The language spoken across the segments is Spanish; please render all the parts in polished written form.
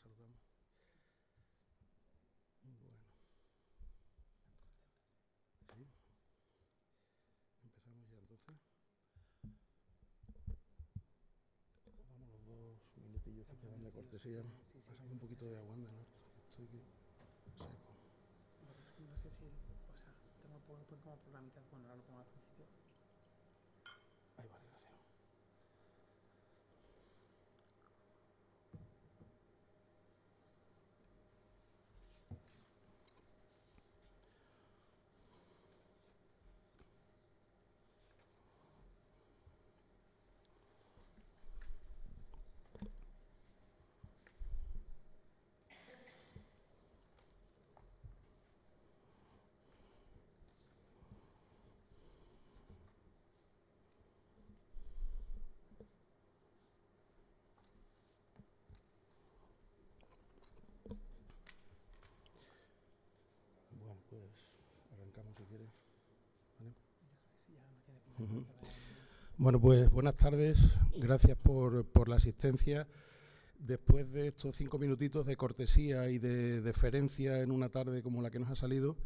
saludamos. Bueno. ¿Sí? Empezamos ya entonces. Damos los 2 minutillos que quedan de cortesía. Pasamos un poquito de agua, ¿no? Estoy seco. No sé si, o sea, tengo PowerPoint como por la mitad, bueno, ahora lo pongo al principio. Ahí vale, gracias. Bueno, pues arrancamos si quieres. ¿Vale? Sí, ya no tiene pinta. Bueno, pues buenas tardes. Gracias por la asistencia. Después de estos 5 minutitos de cortesía y de deferencia en una tarde como la que nos ha salido,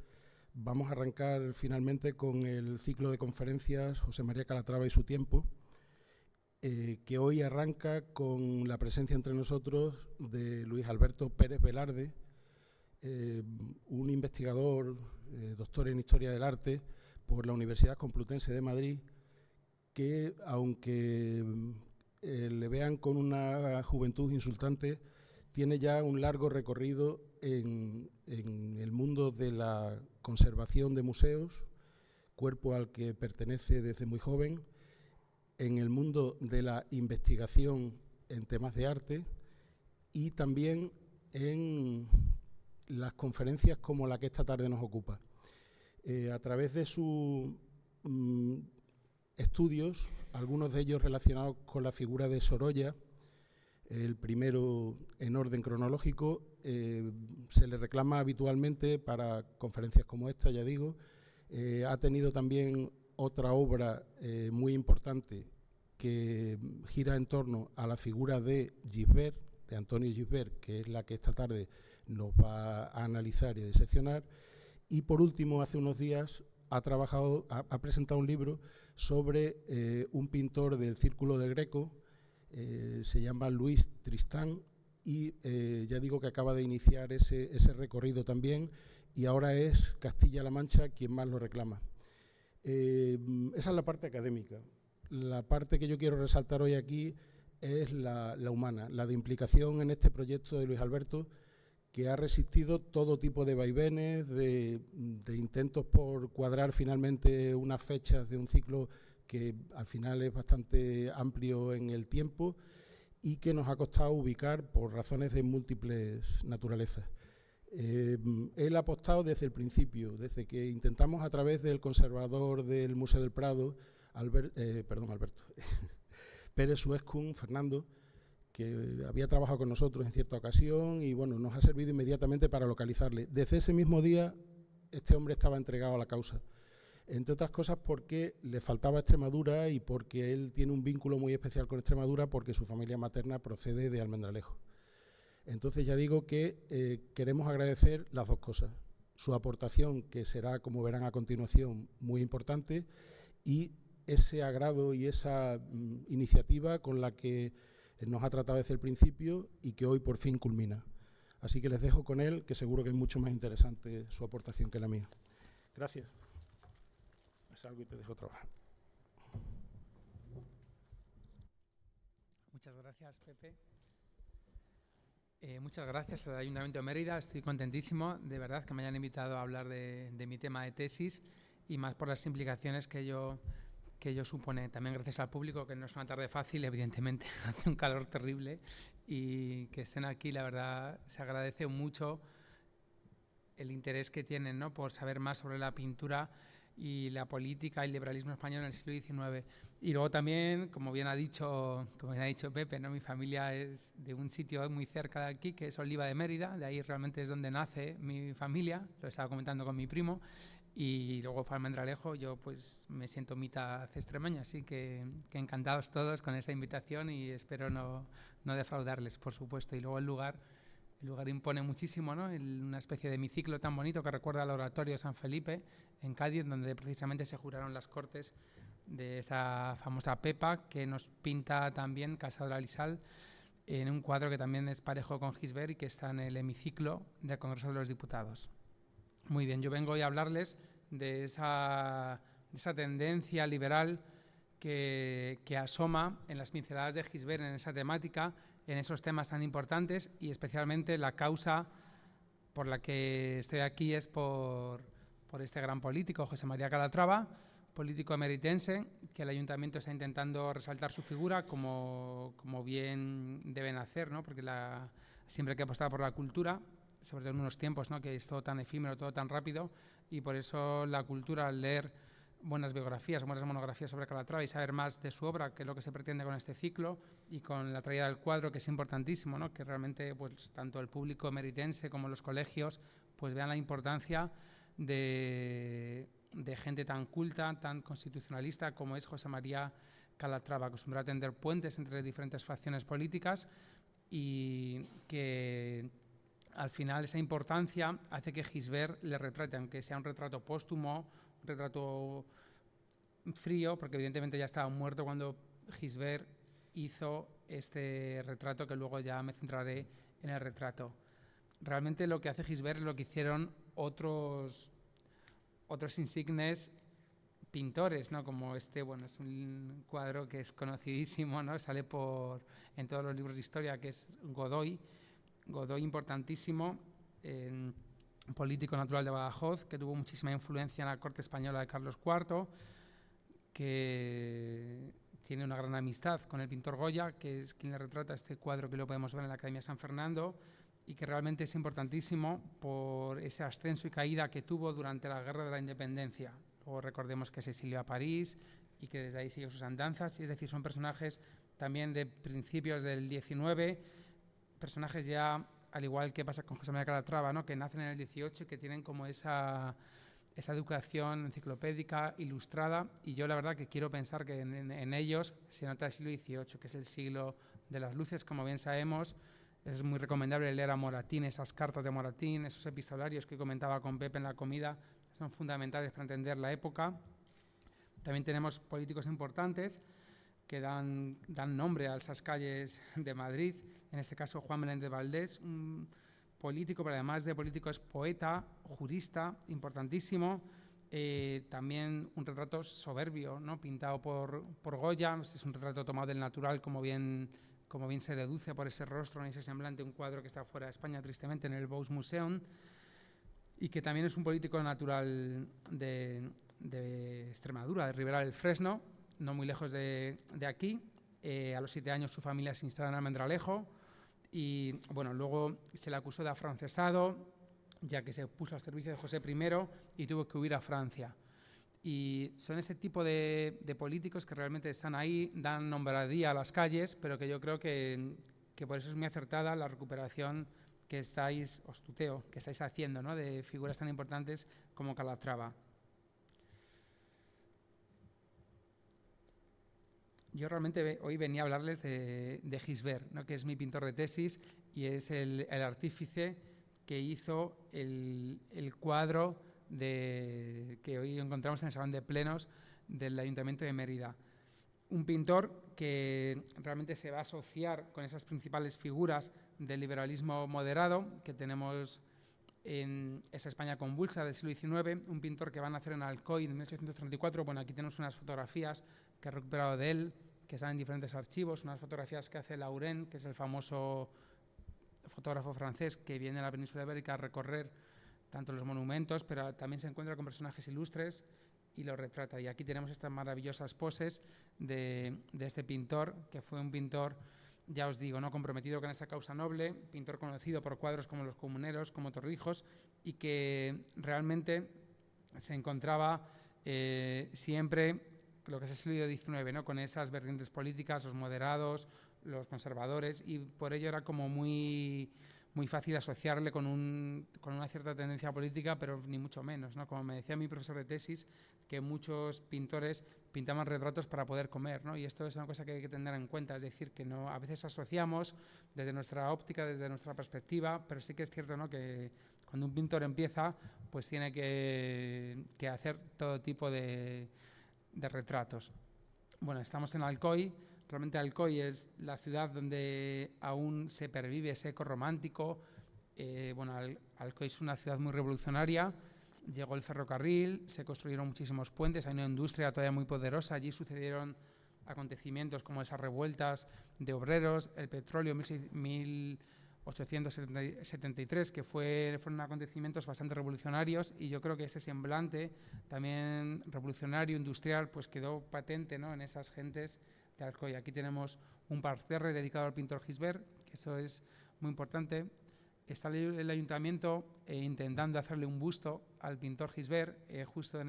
vamos a arrancar finalmente con el ciclo de conferencias José María Calatrava y su tiempo, que hoy arranca con la presencia entre nosotros de Luis Alberto Pérez Velarde, un investigador, doctor en Historia del Arte por la Universidad Complutense de Madrid, que aunque le vean con una juventud insultante, tiene ya un largo recorrido en el mundo de la conservación de museos, cuerpo al que pertenece desde muy joven, en el mundo de la investigación en temas de arte y también en las conferencias como la que esta tarde nos ocupa. A través de sus estudios, algunos de ellos relacionados con la figura de Sorolla, el primero en orden cronológico, se le reclama habitualmente para conferencias como esta, ya digo. Ha tenido también otra obra muy importante que gira en torno a la figura de Gisbert, de Antonio Gisbert, que es la que esta tarde nos va a analizar y a diseccionar. Y por último, hace unos días ha presentado un libro sobre un pintor del Círculo del Greco, se llama Luis Tristán, y ya digo que acaba de iniciar ese recorrido también, y ahora es Castilla-La Mancha quien más lo reclama. Esa es la parte académica. La parte que yo quiero resaltar hoy aquí es la humana, la de implicación en este proyecto de Luis Alberto, que ha resistido todo tipo de vaivenes, de intentos por cuadrar finalmente unas fechas de un ciclo que al final es bastante amplio en el tiempo y que nos ha costado ubicar por razones de múltiples naturalezas. Él ha apostado desde el principio, desde que intentamos a través del conservador del Museo del Prado, Pérez Suescun, Fernando, que había trabajado con nosotros en cierta ocasión y bueno, nos ha servido inmediatamente para localizarle. Desde ese mismo día este hombre estaba entregado a la causa, entre otras cosas porque le faltaba Extremadura y porque él tiene un vínculo muy especial con Extremadura porque su familia materna procede de Almendralejo. Entonces ya digo que queremos agradecer las dos cosas, su aportación, que será, como verán a continuación, muy importante, y ese agrado y esa iniciativa con la que nos ha tratado desde el principio y que hoy por fin culmina. Así que les dejo con él, que seguro que es mucho más interesante su aportación que la mía. Gracias. Me salgo y te dejo trabajar. Muchas gracias, Pepe. Muchas gracias al Ayuntamiento de Mérida. Estoy contentísimo, de verdad, que me hayan invitado a hablar de mi tema de tesis y más por las implicaciones que ello supone. También gracias al público, que no es una tarde fácil, evidentemente, hace un calor terrible, y que estén aquí, la verdad, se agradece mucho el interés que tienen, ¿no?, por saber más sobre la pintura y la política y el liberalismo español en el siglo XIX. Y luego también, como bien ha dicho Pepe, ¿no?, mi familia es de un sitio muy cerca de aquí, que es Oliva de Mérida, de ahí realmente es donde nace mi familia, lo estaba comentando con mi primo, y luego fue Almendralejo. Yo pues me siento mitad extremeña, así que encantados todos con esta invitación y espero no defraudarles, por supuesto. Y luego el lugar, El lugar impone muchísimo, ¿no? Una especie de hemiciclo tan bonito que recuerda al oratorio de San Felipe en Cádiz, donde precisamente se juraron las cortes de esa famosa Pepa, que nos pinta también Casador Alisal en un cuadro que también es parejo con Gisbert y que está en el hemiciclo del Congreso de los Diputados. Muy bien, yo vengo hoy a hablarles de esa tendencia liberal que asoma en las pinceladas de Gisbert en esa temática, en esos temas tan importantes, y especialmente la causa por la que estoy aquí es por este gran político, José María Calatrava, político emeritense, que el Ayuntamiento está intentando resaltar su figura como bien deben hacer, ¿no? Porque siempre hay que apostar por la cultura, sobre todo en unos tiempos, ¿no? Que es todo tan efímero, todo tan rápido, y por eso la cultura, al leer buenas biografías, buenas monografías sobre Calatrava y saber más de su obra, que es lo que se pretende con este ciclo, y con la traída del cuadro, que es importantísimo, ¿no? Que realmente pues, tanto el público emeritense como los colegios pues vean la importancia de gente tan culta, tan constitucionalista como es José María Calatrava, acostumbrado a tender puentes entre diferentes facciones políticas, y que al final esa importancia hace que Gisbert le retrate, aunque sea un retrato póstumo, un retrato frío, porque evidentemente ya estaba muerto cuando Gisbert hizo este retrato, que luego ya me centraré en el retrato. Realmente lo que hace Gisbert es lo que hicieron otros insignes pintores, ¿no? Como bueno, es un cuadro que es conocidísimo, ¿no? Sale en todos los libros de historia, que es Godoy importantísimo, político natural de Badajoz, que tuvo muchísima influencia en la corte española de Carlos IV, que tiene una gran amistad con el pintor Goya, que es quien le retrata este cuadro que lo podemos ver en la Academia San Fernando, y que realmente es importantísimo por ese ascenso y caída que tuvo durante la Guerra de la Independencia. Luego recordemos que se exilió a París y que desde ahí siguió sus andanzas, y es decir, son personajes también de principios del XIX, personajes ya, al igual que pasa con José María Calatrava, ¿no? Que nacen en el 18 y que tienen como esa educación enciclopédica, ilustrada, y yo la verdad que quiero pensar que en ellos se nota el siglo XVIII, que es el siglo de las luces, como bien sabemos. Es muy recomendable leer a Moratín, esas cartas de Moratín, esos epistolarios que comentaba con Pepe en la comida, son fundamentales para entender la época. También tenemos políticos importantes que dan nombre a esas calles de Madrid, en este caso Juan Meléndez Valdés, un político, pero además de político es poeta, jurista, importantísimo. También un retrato soberbio, ¿no? Pintado por Goya, es un retrato tomado del natural, como bien se deduce por ese rostro y ese semblante, un cuadro que está fuera de España, tristemente, en el Bouws-Museum, y que también es un político natural de Extremadura, de Ribera del Fresno, no muy lejos de aquí. A los 7 años su familia se instala en Almendralejo, y bueno, luego se le acusó de afrancesado, ya que se puso al servicio de José I y tuvo que huir a Francia. Y son ese tipo de políticos que realmente están ahí, dan nombradía a las calles, pero que yo creo que por eso es muy acertada la recuperación que estáis haciendo, ¿no? De figuras tan importantes como Calatrava. Yo realmente hoy venía a hablarles de Gisbert, ¿no? Que es mi pintor de tesis y es el artífice que hizo el cuadro que hoy encontramos en el Salón de Plenos del Ayuntamiento de Mérida. Un pintor que realmente se va a asociar con esas principales figuras del liberalismo moderado que tenemos en esa España convulsa del siglo XIX, un pintor que va a nacer en Alcoy en 1834. Bueno, aquí tenemos unas fotografías que he recuperado de él, que están en diferentes archivos, unas fotografías que hace Laurent, que es el famoso fotógrafo francés que viene a la península ibérica a recorrer tanto los monumentos, pero también se encuentra con personajes ilustres y los retrata. Y aquí tenemos estas maravillosas poses de este pintor, que fue un pintor, ya os digo, no comprometido con esa causa noble, pintor conocido por cuadros como Los Comuneros, como Torrijos, y que realmente se encontraba siempre lo que es el siglo XIX, ¿no? Con esas vertientes políticas, los moderados, los conservadores, y por ello era como muy muy fácil asociarle con una cierta tendencia política, pero ni mucho menos, ¿no? Como me decía mi profesor de tesis, que muchos pintores pintaban retratos para poder comer, ¿no? Y esto es una cosa que hay que tener en cuenta, es decir, que no, a veces asociamos desde nuestra óptica, desde nuestra perspectiva, pero sí que es cierto, ¿no?, que cuando un pintor empieza, pues tiene que hacer todo tipo de retratos. Bueno, estamos en Alcoy. Realmente Alcoy es la ciudad donde aún se pervive ese eco romántico. Bueno, Alcoy es una ciudad muy revolucionaria. Llegó el ferrocarril, se construyeron muchísimos puentes, hay una industria todavía muy poderosa. Allí sucedieron acontecimientos como esas revueltas de obreros, el petróleo 1873, que fueron acontecimientos bastante revolucionarios, y yo creo que ese semblante también revolucionario, industrial, pues quedó patente, ¿no?, en esas gentes de Alcoy. Aquí tenemos un parterre dedicado al pintor Gisbert, que eso es muy importante. Está el ayuntamiento intentando hacerle un busto al pintor Gisbert, justo en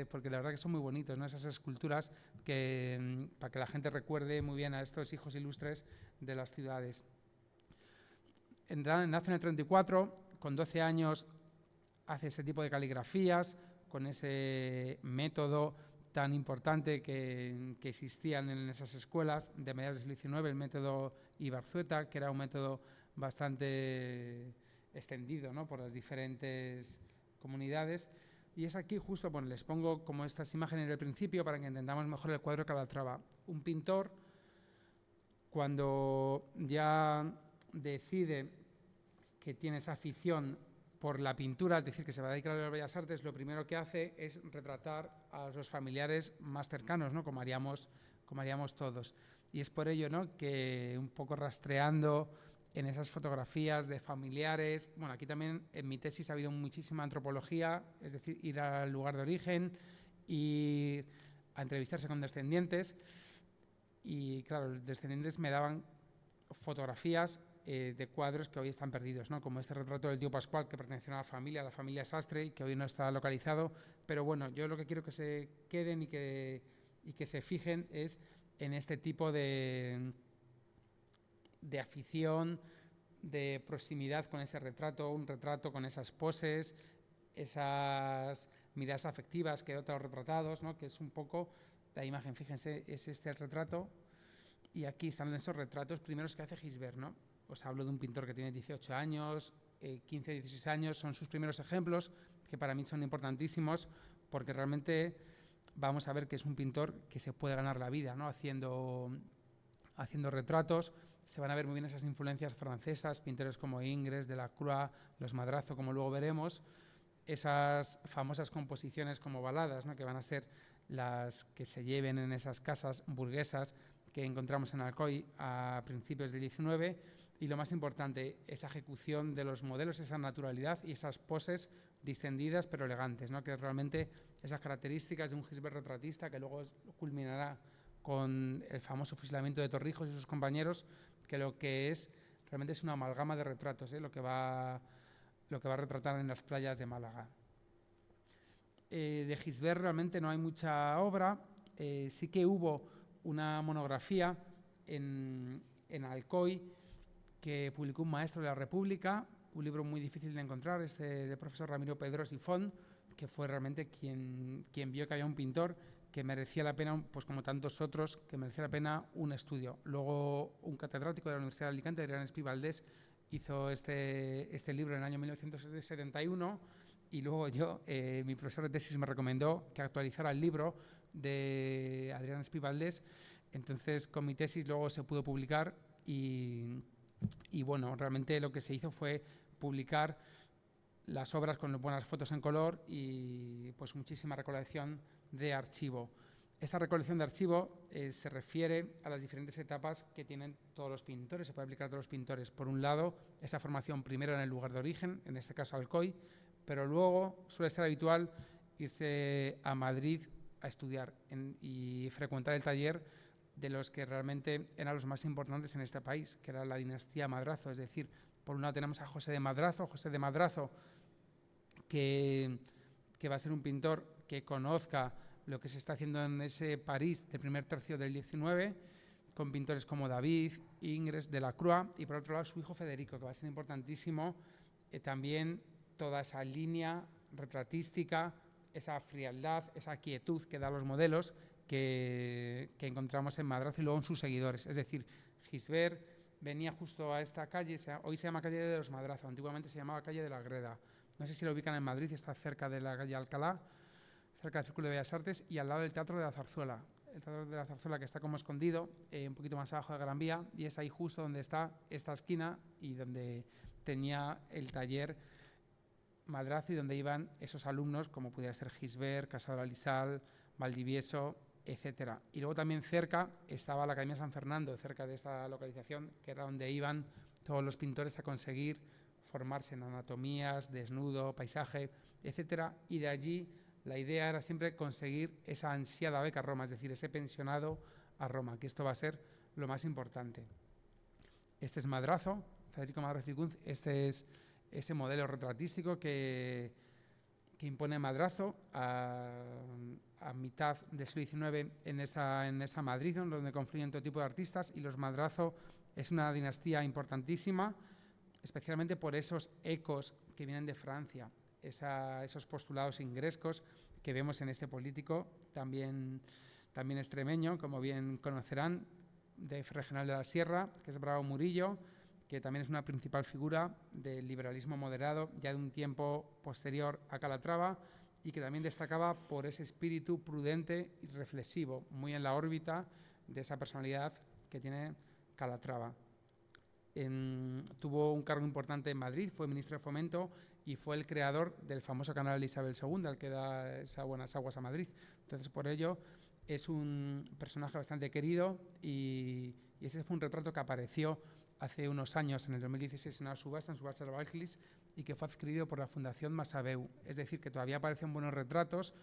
porque la verdad que son muy bonitos, ¿no?, esas esculturas para que la gente recuerde muy bien a estos hijos ilustres de las ciudades. Nace en el 34, con 12 años hace ese tipo de caligrafías, con ese método tan importante que existían en esas escuelas de mediados del 19, el método Ibarzueta, que era un método bastante extendido, ¿no?, por las diferentes comunidades. Y es aquí justo, bueno, les pongo como estas imágenes del principio para que entendamos mejor el cuadro que Calatrava. Un pintor, cuando ya decide que tiene esa afición por la pintura, es decir, que se va a dedicar a las bellas artes, lo primero que hace es retratar a los familiares más cercanos, ¿no?, como haríamos todos. Y es por ello, ¿no?, que un poco rastreando en esas fotografías de familiares, bueno, aquí también en mi tesis ha habido muchísima antropología, es decir, ir al lugar de origen, ir a entrevistarse con descendientes, y claro, los descendientes me daban fotografías de cuadros que hoy están perdidos, ¿no?, como este retrato del tío Pascual, que perteneció a la familia Sastre, y que hoy no está localizado. Pero bueno, yo lo que quiero que se queden y que se fijen es en este tipo de afición, de proximidad con ese retrato, un retrato con esas poses, esas miradas afectivas que otros retratados, ¿no?, que es un poco la imagen. Fíjense, es este el retrato, y aquí están esos retratos primeros que hace Gisbert, ¿no? Os hablo de un pintor que tiene 18 años, 15, 16 años, son sus primeros ejemplos, que para mí son importantísimos, porque realmente vamos a ver que es un pintor que se puede ganar la vida, ¿no?, haciendo retratos. Se van a ver muy bien esas influencias francesas, pintores como Ingres, Delacroix, los Madrazo, como luego veremos, esas famosas composiciones como baladas, ¿no?, que van a ser las que se lleven en esas casas burguesas que encontramos en Alcoy a principios del 19, y lo más importante, esa ejecución de los modelos, esa naturalidad y esas poses distendidas pero elegantes, ¿no?, que realmente esas características de un Gisbert retratista, que luego culminará con el famoso fusilamiento de Torrijos y sus compañeros, que lo que es realmente es una amalgama de retratos, lo que va a retratar en las playas de Málaga. De Gisbert realmente no hay mucha obra. Sí que hubo una monografía en Alcoy que publicó un maestro de la República, un libro muy difícil de encontrar, del profesor Ramiro Pedros y Font, que fue realmente quien vio que había un pintor que merecía la pena, pues como tantos otros, que merecía la pena un estudio. Luego un catedrático de la Universidad de Alicante, Adrián Espí Valdés, hizo este libro en el año 1971, y luego mi profesor de tesis me recomendó que actualizara el libro de Adrián Espí Valdés. Entonces con mi tesis luego se pudo publicar, y bueno, realmente lo que se hizo fue publicar las obras con buenas fotos en color y pues muchísima recolección de archivo. Esta recolección de archivo se refiere a las diferentes etapas que tienen todos los pintores, se puede aplicar a todos los pintores. Por un lado, esa formación primero en el lugar de origen, en este caso Alcoy, pero luego suele ser habitual irse a Madrid a estudiar y frecuentar el taller de los que realmente eran los más importantes en este país, que era la dinastía Madrazo. Es decir, por un lado tenemos a José de Madrazo, que va a ser un pintor que conozca lo que se está haciendo en ese París del primer tercio del 19, con pintores como David, Ingres, Delacroix, y por otro lado su hijo Federico, que va a ser importantísimo también toda esa línea retratística, esa frialdad, esa quietud que da los modelos que encontramos en Madrazo y luego en sus seguidores. Es decir, Gisbert venía justo a esta calle, hoy se llama calle de los Madrazo, antiguamente se llamaba calle de la Greda. No sé si lo ubican en Madrid, está cerca de la calle Alcalá, cerca del Círculo de Bellas Artes y al lado del Teatro de la Zarzuela. El Teatro de la Zarzuela, que está como escondido, un poquito más abajo de Gran Vía, y es ahí justo donde está esta esquina y donde tenía el taller Madrazo y donde iban esos alumnos como pudiera ser Gisbert, Casado Alisal, Valdivieso, etcétera. Y luego también cerca estaba la Academia San Fernando, cerca de esta localización, que era donde iban todos los pintores a conseguir formarse en anatomías, desnudo, paisaje, etcétera. Y de allí la idea era siempre conseguir esa ansiada beca a Roma, es decir, ese pensionado a Roma, que esto va a ser lo más importante. Este es Madrazo, Federico Madrazo y Kunz. Este es ese modelo retratístico que impone Madrazo a mitad del siglo XIX en esa Madrid, donde confluyen todo tipo de artistas, y los Madrazo es una dinastía importantísima, especialmente por esos ecos que vienen de Francia, esos postulados ingrescos que vemos en este político, también extremeño, como bien conocerán, de regional de la Sierra, que es Bravo Murillo, que también es una principal figura del liberalismo moderado, ya de un tiempo posterior a Calatrava, y que también destacaba por ese espíritu prudente y reflexivo, muy en la órbita de esa personalidad que tiene Calatrava. Tuvo un cargo importante en Madrid, fue ministro de Fomento y fue el creador del famoso canal de Isabel II, al que da esas buenas aguas a Madrid. Entonces, por ello, es un personaje bastante querido y ese fue un retrato que apareció hace unos años, en el 2016, en una subasta, en Subasta de Valglis, y que fue adquirido por la Fundación Masaveu. Es decir, que todavía aparecen buenos retratos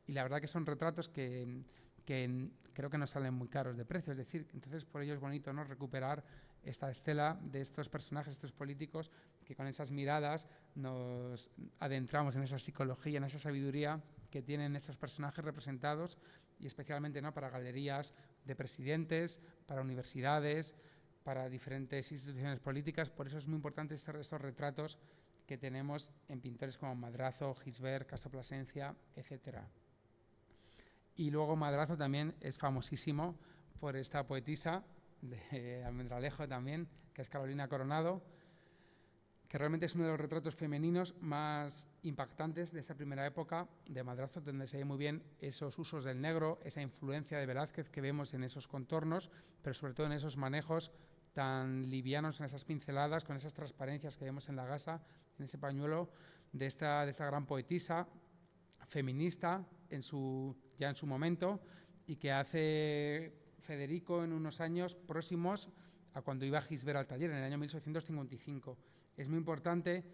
y la verdad que son retratos que creo que no salen muy caros de precio. Es decir, entonces por ello es bonito, ¿no?, recuperar esta estela de estos personajes, estos políticos, que con esas miradas nos adentramos en esa psicología, en esa sabiduría que tienen esos personajes representados, y especialmente, ¿no?, para galerías de presidentes, para universidades, para diferentes instituciones políticas. Por eso es muy importante estos retratos que tenemos en pintores como Madrazo, Gisbert, Castro Plasencia, etcétera. Y luego Madrazo también es famosísimo por esta poetisa de Almendralejo también, que es Carolina Coronado, que realmente es uno de los retratos femeninos más impactantes de esa primera época de Madrazo, donde se ve muy bien esos usos del negro, esa influencia de Velázquez que vemos en esos contornos, pero sobre todo en esos manejos tan livianos, en esas pinceladas, con esas transparencias que vemos en la gasa, en ese pañuelo de esta gran poetisa feminista ya en su momento, y que hace Federico en unos años próximos a cuando iba Gisbert al taller, en el año 1855. Es muy importante,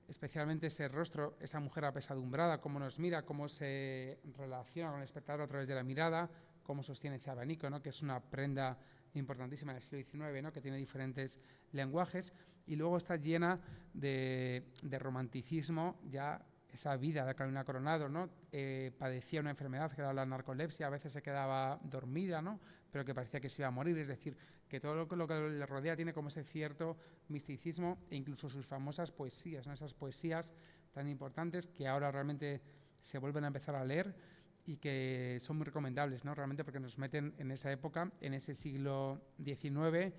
especialmente ese rostro, esa mujer apesadumbrada, cómo nos mira, cómo se relaciona con el espectador a través de la mirada, cómo sostiene ese abanico, ¿no?, que es una prenda importantísima del siglo XIX, ¿no?, que tiene diferentes lenguajes, y luego está llena de romanticismo. Ya esa vida de Carolina Coronado, ¿no?, padecía una enfermedad que era la narcolepsia, a veces se quedaba dormida, ¿no?, pero que parecía que se iba a morir. Es decir, que todo lo que le rodea tiene como ese cierto misticismo, e incluso sus famosas poesías, ¿no?, esas poesías tan importantes que ahora realmente se vuelven a empezar a leer y que son muy recomendables, ¿no?, realmente, porque nos meten en esa época, en ese siglo XIX,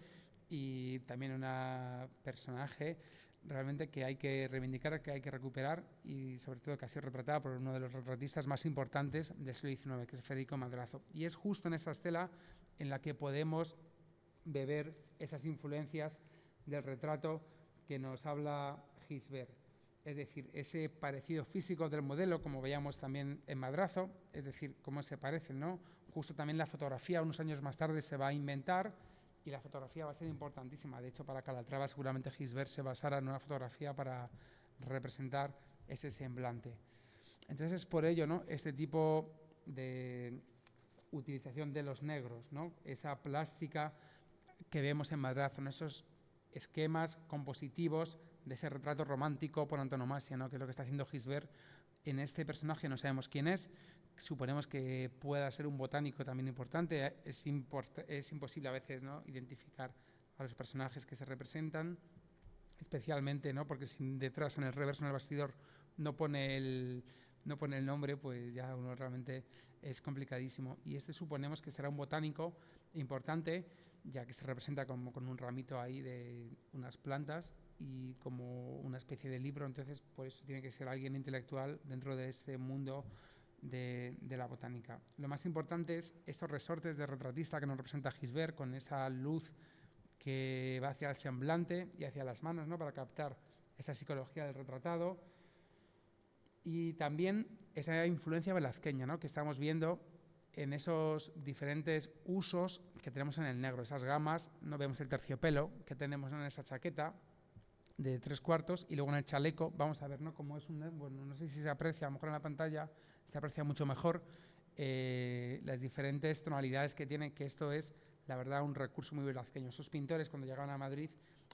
y también una personaje realmente que hay que reivindicar, que hay que recuperar, y sobre todo que ha sido retratada por uno de los retratistas más importantes del siglo XIX, que es Federico Madrazo. Y es justo en esa estela en la que podemos beber esas influencias del retrato que nos habla Gisbert. Es decir, ese parecido físico del modelo, como veíamos también en Madrazo, es decir, cómo se parecen, ¿no? Justo también la fotografía, unos años más tarde, se va a inventar, y la fotografía va a ser importantísima. De hecho, para Calatrava seguramente Gisbert se basara en una fotografía para representar ese semblante. Entonces es por ello, ¿no?, este tipo de utilización de los negros, ¿no?, esa plástica que vemos en Madrazo, en esos esquemas compositivos de ese retrato romántico por antonomasia, ¿no?, que es lo que está haciendo Gisbert en este personaje no sabemos quién es, suponemos que pueda ser un botánico también importante, es imposible a veces, ¿no?, identificar a los personajes que se representan, especialmente, ¿no?, porque si detrás en el reverso, en el bastidor, no pone el nombre, pues ya uno realmente es complicadísimo. Y este suponemos que será un botánico importante, ya que se representa como con un ramito ahí de unas plantas y como una especie de libro, entonces por eso tiene que ser alguien intelectual dentro de este mundo de la botánica. Lo más importante es estos resortes de retratista que nos representa Gisbert, con esa luz que va hacia el semblante y hacia las manos, ¿no?, para captar esa psicología del retratado, y también esa influencia velazqueña, ¿no?, que estamos viendo en esos diferentes usos que tenemos en el negro, esas gamas. No vemos el terciopelo que tenemos en esa chaqueta de 3/4, y luego en el chaleco vamos a ver, ¿no?, cómo es bueno, no sé si se aprecia, a lo mejor en la pantalla se aprecia mucho mejor las diferentes tonalidades que tiene, que esto es, la verdad, un recurso muy velazqueño. Esos pintores, cuando llegaban a Madrid,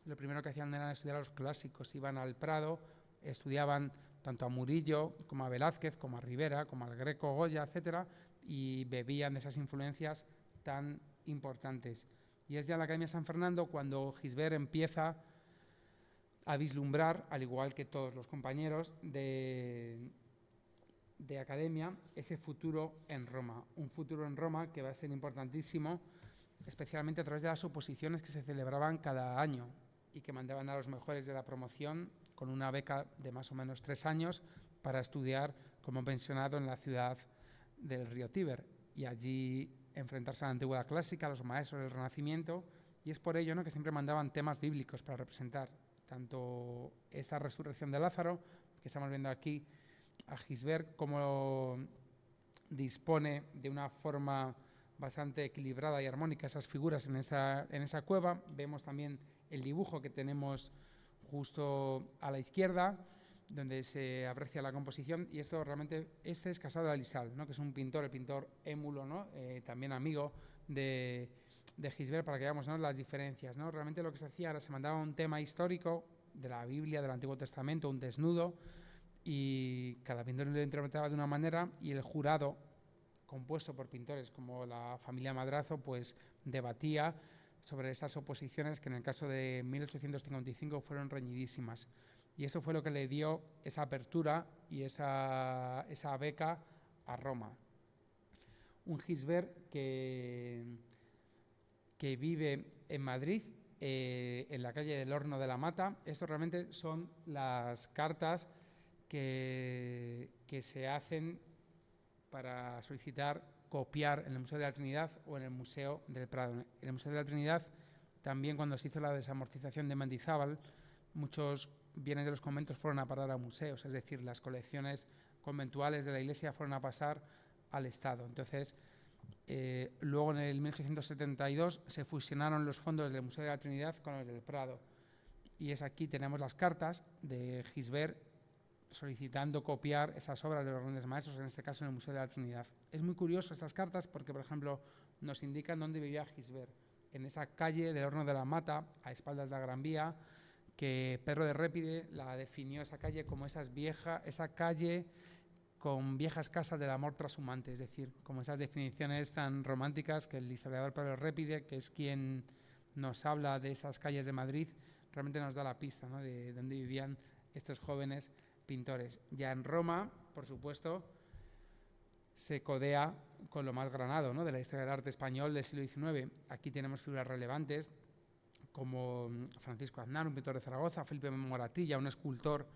lo primero que hacían era estudiar a los clásicos, iban al Prado, estudiaban tanto a Murillo como a Velázquez, como a Rivera, como al Greco, Goya, etcétera, y bebían de esas influencias tan importantes. Y es ya en la Academia San Fernando cuando Gisbert empieza a vislumbrar, al igual que todos los compañeros de academia, ese futuro en Roma. Un futuro en Roma que va a ser importantísimo, especialmente a través de las oposiciones que se celebraban cada año y que mandaban a los mejores de la promoción con una beca de más o menos 3 años para estudiar como pensionado en la ciudad del río Tíber y allí enfrentarse a la antigüedad clásica, a los maestros del Renacimiento, y es por ello, ¿no?, que siempre mandaban temas bíblicos para representar tanto esta resurrección de Lázaro, que estamos viendo aquí a Gisbert cómo dispone de una forma bastante equilibrada y armónica esas figuras en esa cueva. Vemos también el dibujo que tenemos justo a la izquierda, donde se aprecia la composición, y esto realmente, este es Casado de Alisal, ¿no?, que es un pintor, el pintor émulo, ¿no?, también amigo de Gisbert, para que veamos, ¿no?, las diferencias, ¿no? Realmente lo que se hacía era se mandaba un tema histórico de la Biblia, del Antiguo Testamento, un desnudo, y cada pintor lo interpretaba de una manera, y el jurado, compuesto por pintores como la familia Madrazo, pues debatía sobre esas oposiciones que en el caso de 1855 fueron reñidísimas. Y eso fue lo que le dio esa apertura y esa beca a Roma. Un Gisbert que vive en Madrid, en la calle del Horno de la Mata. Esto realmente son las cartas que se hacen para solicitar copiar en el Museo de la Trinidad o en el Museo del Prado. En el Museo de la Trinidad, también cuando se hizo la desamortización de Mendizábal, muchos bienes de los conventos fueron a parar a museos, es decir, las colecciones conventuales de la Iglesia fueron a pasar al Estado. Entonces, luego en el 1872 se fusionaron los fondos del Museo de la Trinidad con los del Prado. Y es aquí tenemos las cartas de Gisbert solicitando copiar esas obras de los grandes maestros, en este caso en el Museo de la Trinidad. Es muy curioso estas cartas porque, por ejemplo, nos indican dónde vivía Gisbert, en esa calle del Horno de la Mata, a espaldas de la Gran Vía, que Pedro de Répide la definió esa calle como esa calle con viejas casas del amor trashumante, es decir, como esas definiciones tan románticas que el historiador Pedro de Répide, que es quien nos habla de esas calles de Madrid, realmente nos da la pista, ¿no?, de dónde vivían estos jóvenes pintores. Ya en Roma, por supuesto, se codea con lo más granado, ¿no?, de la historia del arte español del siglo XIX. Aquí tenemos figuras relevantes como Francisco Aznar, un pintor de Zaragoza, Felipe Moratilla, un escultor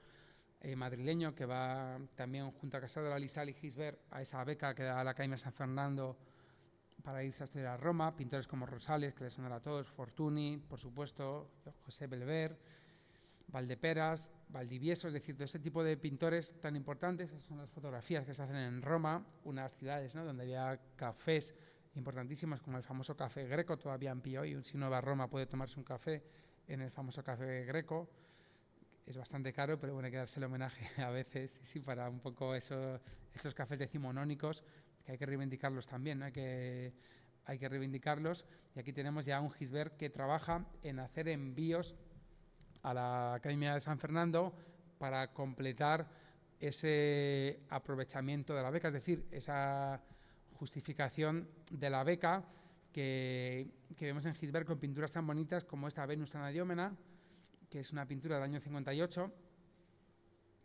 madrileño que va también junto a Casado de Alisal y Gisbert a esa beca que da la Academia San Fernando para irse a estudiar a Roma. Pintores como Rosales, que les sonará a todos, Fortuny, por supuesto, José Belver, Valdeperas, Valdivieso, es decir, todo ese tipo de pintores tan importantes. Esas son las fotografías que se hacen en Roma, unas ciudades, ¿no?, donde había cafés importantísimos como el famoso Café Greco, todavía en pie hoy. Si uno va a Roma puede tomarse un café en el famoso Café Greco. Es bastante caro, pero bueno, hay que darse el homenaje a veces, sí, para un poco esos cafés decimonónicos, que hay que reivindicarlos también, ¿no? Hay que reivindicarlos. Y aquí tenemos ya un Gisbert que trabaja en hacer envíos a la Academia de San Fernando para completar ese aprovechamiento de la beca, es decir, esa justificación de la beca que vemos en Gisbert con pinturas tan bonitas como esta Venus Anadyomena, que es una pintura del año 58,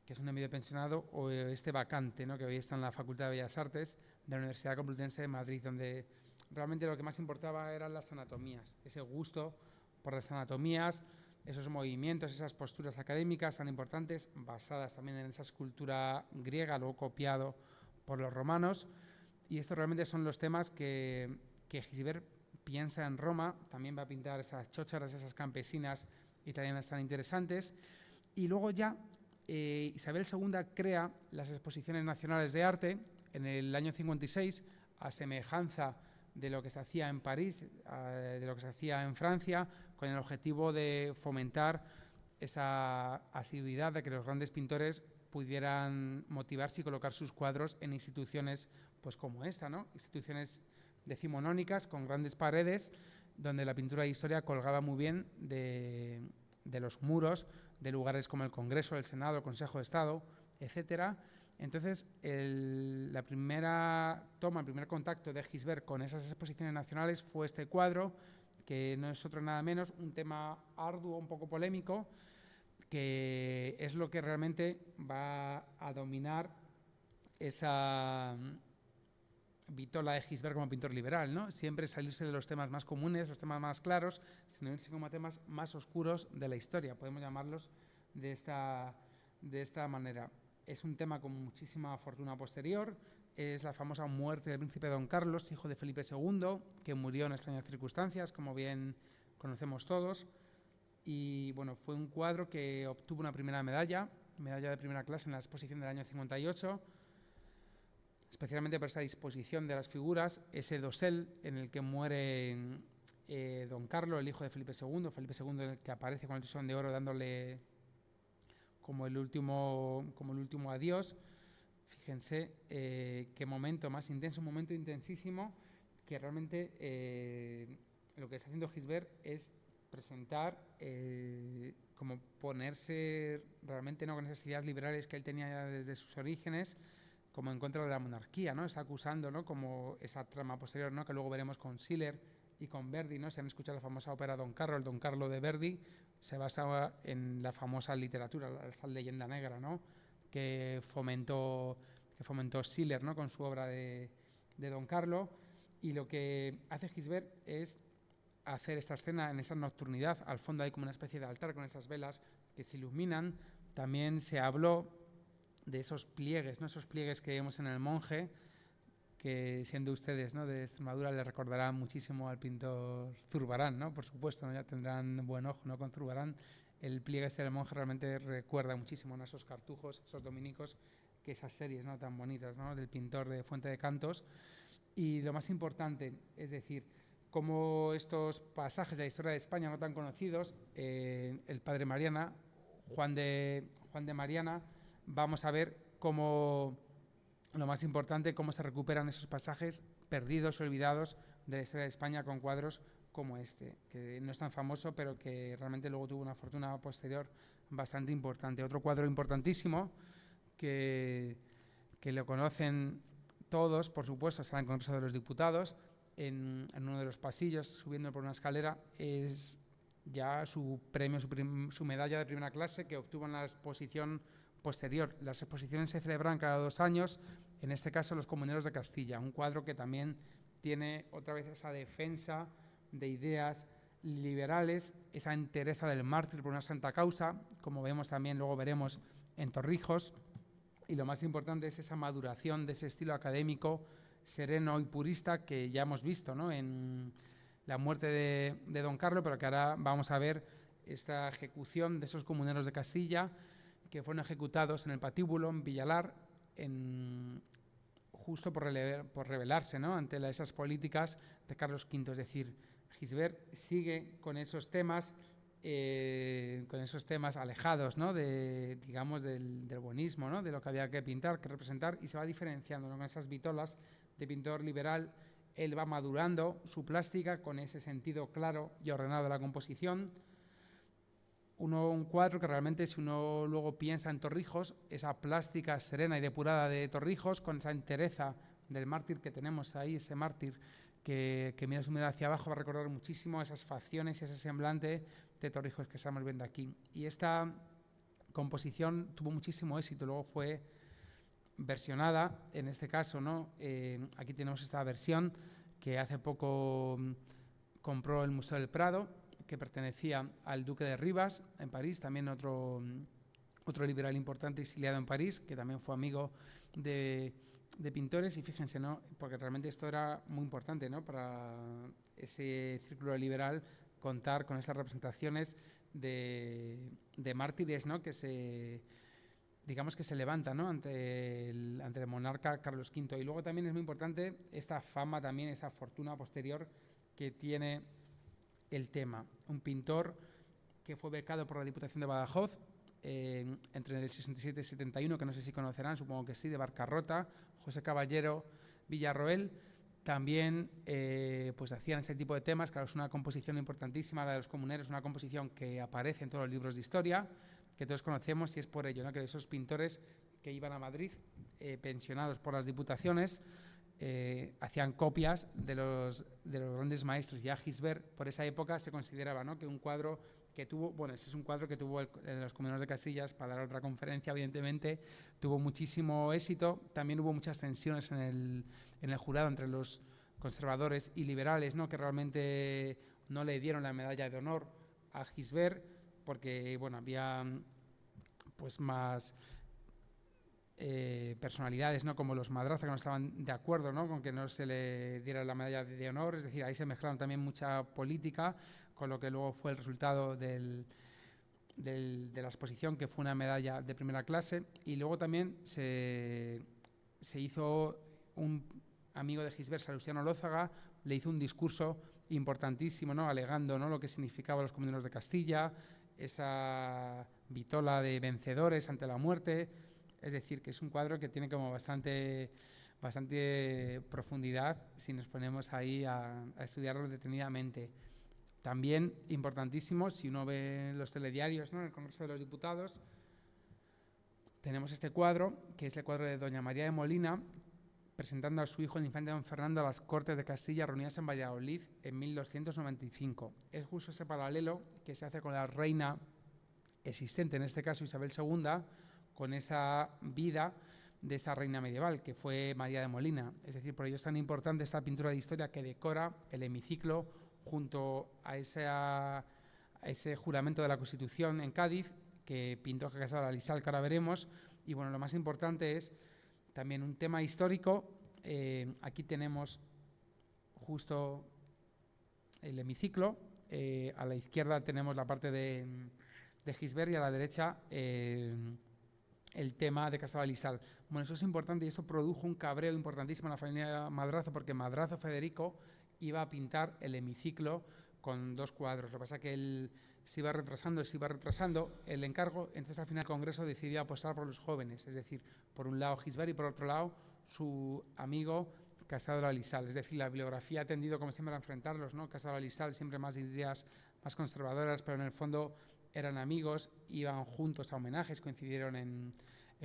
que es un medio pensionado, o este Bacante, ¿no?, que hoy está en la Facultad de Bellas Artes de la Universidad Complutense de Madrid, donde realmente lo que más importaba eran las anatomías, ese gusto por las anatomías, esos movimientos, esas posturas académicas tan importantes, basadas también en esa escultura griega, luego copiado por los romanos. Y estos realmente son los temas que Gisbert piensa en Roma. También va a pintar esas chócharas, esas campesinas italianas tan interesantes. Y luego ya Isabel II crea las exposiciones nacionales de arte en el año 56, a semejanza de lo que se hacía en París, de lo que se hacía en Francia, con el objetivo de fomentar esa asiduidad de que los grandes pintores pudieran motivarse y colocar sus cuadros en instituciones pues como esta, ¿no? Instituciones decimonónicas con grandes paredes, donde la pintura de historia colgaba muy bien de los muros de lugares como el Congreso, el Senado, el Consejo de Estado, etcétera. Entonces, la primera toma, el primer contacto de Gisbert con esas exposiciones nacionales fue este cuadro, que no es otro nada menos, un tema arduo, un poco polémico, que es lo que realmente va a dominar esa vitola de Gisbert como pintor liberal, ¿no? Siempre salirse de los temas más comunes, los temas más claros, sino irse como a temas más oscuros de la historia, podemos llamarlos de esta manera. Es un tema con muchísima fortuna posterior, es la famosa muerte del príncipe Don Carlos, hijo de Felipe II, que murió en extrañas circunstancias, como bien conocemos todos. Y bueno, fue un cuadro que obtuvo una primera medalla de primera clase en la exposición del año 58, especialmente por esa disposición de las figuras, ese dosel en el que muere Don Carlos, el hijo de Felipe II, en el que aparece con el Tesón de Oro dándole como el último adiós. Fíjense qué momento más intenso, un momento intensísimo, que realmente lo que está haciendo Gisbert es presentar, como ponerse realmente, ¿no?, con esas ideas liberales que él tenía ya desde sus orígenes, como en contra de la monarquía, ¿no? Está acusando, ¿no?, como esa trama posterior, ¿no?, que luego veremos con Schiller y con Verdi, ¿no? Si han escuchado la famosa ópera Don Carlo, el Don Carlo de Verdi, se basaba en la famosa literatura, esa leyenda negra, ¿no?, que fomentó Schiller, ¿no?, con su obra de Don Carlo. Y lo que hace Gisbert es hacer esta escena en esa nocturnidad. Al fondo hay como una especie de altar con esas velas que se iluminan. También se habló de esos pliegues, ¿no?, esos pliegues que vemos en el Monje, que siendo ustedes, ¿no?, de Extremadura, le recordarán muchísimo al pintor Zurbarán, ¿no?, por supuesto, ¿no?, ya tendrán buen ojo, ¿no?, con Zurbarán. El pliegue del Monje realmente recuerda muchísimo, ¿no?, esos cartujos, esos dominicos, que esas series, ¿no?, tan bonitas, ¿no?, del pintor de Fuente de Cantos. Y lo más importante, es decir, como estos pasajes de la historia de España no tan conocidos, el padre Mariana, Juan de Mariana, vamos a ver cómo, lo más importante, cómo se recuperan esos pasajes perdidos, olvidados de la historia de España con cuadros como este, que no es tan famoso, pero que realmente luego tuvo una fortuna posterior bastante importante. Otro cuadro importantísimo que lo conocen todos, por supuesto, está en el Congreso de los Diputados, en uno de los pasillos, subiendo por una escalera, es ya su premio, su medalla de primera clase que obtuvo en la exposición posterior. Las exposiciones se celebran cada 2 años, en este caso los Comuneros de Castilla, un cuadro que también tiene otra vez esa defensa de ideas liberales, esa entereza del mártir por una santa causa, como vemos también, luego veremos en Torrijos. Y lo más importante es esa maduración de ese estilo académico sereno y purista que ya hemos visto, ¿no?, en la muerte de Don Carlos, pero que ahora vamos a ver esta ejecución de esos Comuneros de Castilla que fueron ejecutados en el patíbulo, en Villalar, justo por rebelarse, ¿no?, ante esas políticas de Carlos V. Es decir, Gisbert sigue con esos temas alejados, ¿no?, digamos del buenismo, ¿no?, de lo que había que pintar, que representar, y se va diferenciando, ¿no?, con esas vitolas de pintor liberal. Él va madurando su plástica con ese sentido claro y ordenado de la composición. un cuadro que realmente, si uno luego piensa en Torrijos, esa plástica serena y depurada de Torrijos, con esa entereza del mártir que tenemos ahí, ese mártir que mira su mirada hacia abajo, va a recordar muchísimo esas facciones y ese semblante de Torrijos que estamos viendo aquí. Y esta composición tuvo muchísimo éxito, luego fue versionada, en este caso, ¿no? Aquí tenemos esta versión que hace poco compró el Museo del Prado, que pertenecía al Duque de Rivas en París, también otro liberal importante exiliado en París, que también fue amigo de pintores. Y fíjense, ¿no? Porque realmente esto era muy importante, ¿no? Para ese círculo liberal, contar con esas representaciones de mártires, ¿no? Que se levanta, ¿no? ante el monarca Carlos V. Y luego también es muy importante esta fama, también esa fortuna posterior que tiene el tema. Un pintor que fue becado por la Diputación de Badajoz entre el 67 y el 71, que no sé si conocerán, supongo que sí, de Barcarrota, José Caballero Villarroel. También pues hacían ese tipo de temas. Claro, es una composición importantísima, la de los comuneros, una composición que aparece en todos los libros de historia, que todos conocemos, y es por ello, ¿no? Que esos pintores que iban a Madrid, pensionados por las diputaciones, hacían copias de los grandes maestros. Ya Gisbert, por esa época, se consideraba, ¿no? Que un cuadro que tuvo, bueno, ese es un cuadro que tuvo el de los Comuneros de Castillas, para dar otra conferencia, evidentemente, tuvo muchísimo éxito. También hubo muchas tensiones en el jurado entre los conservadores y liberales, ¿no? Que realmente no le dieron la medalla de honor a Gisbert, porque, bueno, había pues más personalidades, ¿no? Como los Madraza, que no estaban de acuerdo, ¿no? Con que no se le diera la medalla de honor. Es decir, ahí se mezclaron también mucha política, con lo que luego fue el resultado de la exposición, que fue una medalla de primera clase. Y luego también se hizo, un amigo de Gisbert, Salustiano Lózaga, le hizo un discurso importantísimo, ¿no? Alegando, ¿no? Lo que significaban los Comuneros de Castilla, esa vitola de vencedores ante la muerte. Es decir, que es un cuadro que tiene como bastante profundidad si nos ponemos ahí a estudiarlo detenidamente. También importantísimo, si uno ve los telediarios, ¿no? En el Congreso de los Diputados, tenemos este cuadro, que es el cuadro de doña María de Molina, presentando a su hijo, el infante don Fernando, a las Cortes de Castilla reunidas en Valladolid en 1295. Es justo ese paralelo que se hace con la reina existente, en este caso Isabel II, con esa vida de esa reina medieval, que fue María de Molina. Es decir, por ello es tan importante esta pintura de historia que decora el hemiciclo junto a ese juramento de la Constitución en Cádiz, que pintó Casal Alisal, que ahora veremos. Y bueno, lo más importante es también un tema histórico. Aquí tenemos justo el hemiciclo. A la izquierda tenemos la parte de Gisbert y a la derecha el tema de Casal Alisal. Bueno, eso es importante y eso produjo un cabreo importantísimo en la familia Madrazo, porque Madrazo Federico iba a pintar el hemiciclo con dos cuadros. Lo que pasa es que él se iba retrasando el encargo. Entonces al final el Congreso decidió apostar por los jóvenes, es decir, por un lado Gisbert y por otro lado su amigo Casal Alisal. Es decir, la bibliografía ha tendido como siempre a enfrentarlos, ¿no? Casal Alisal siempre más ideas más conservadoras, pero en el fondo eran amigos, iban juntos a homenajes, coincidieron en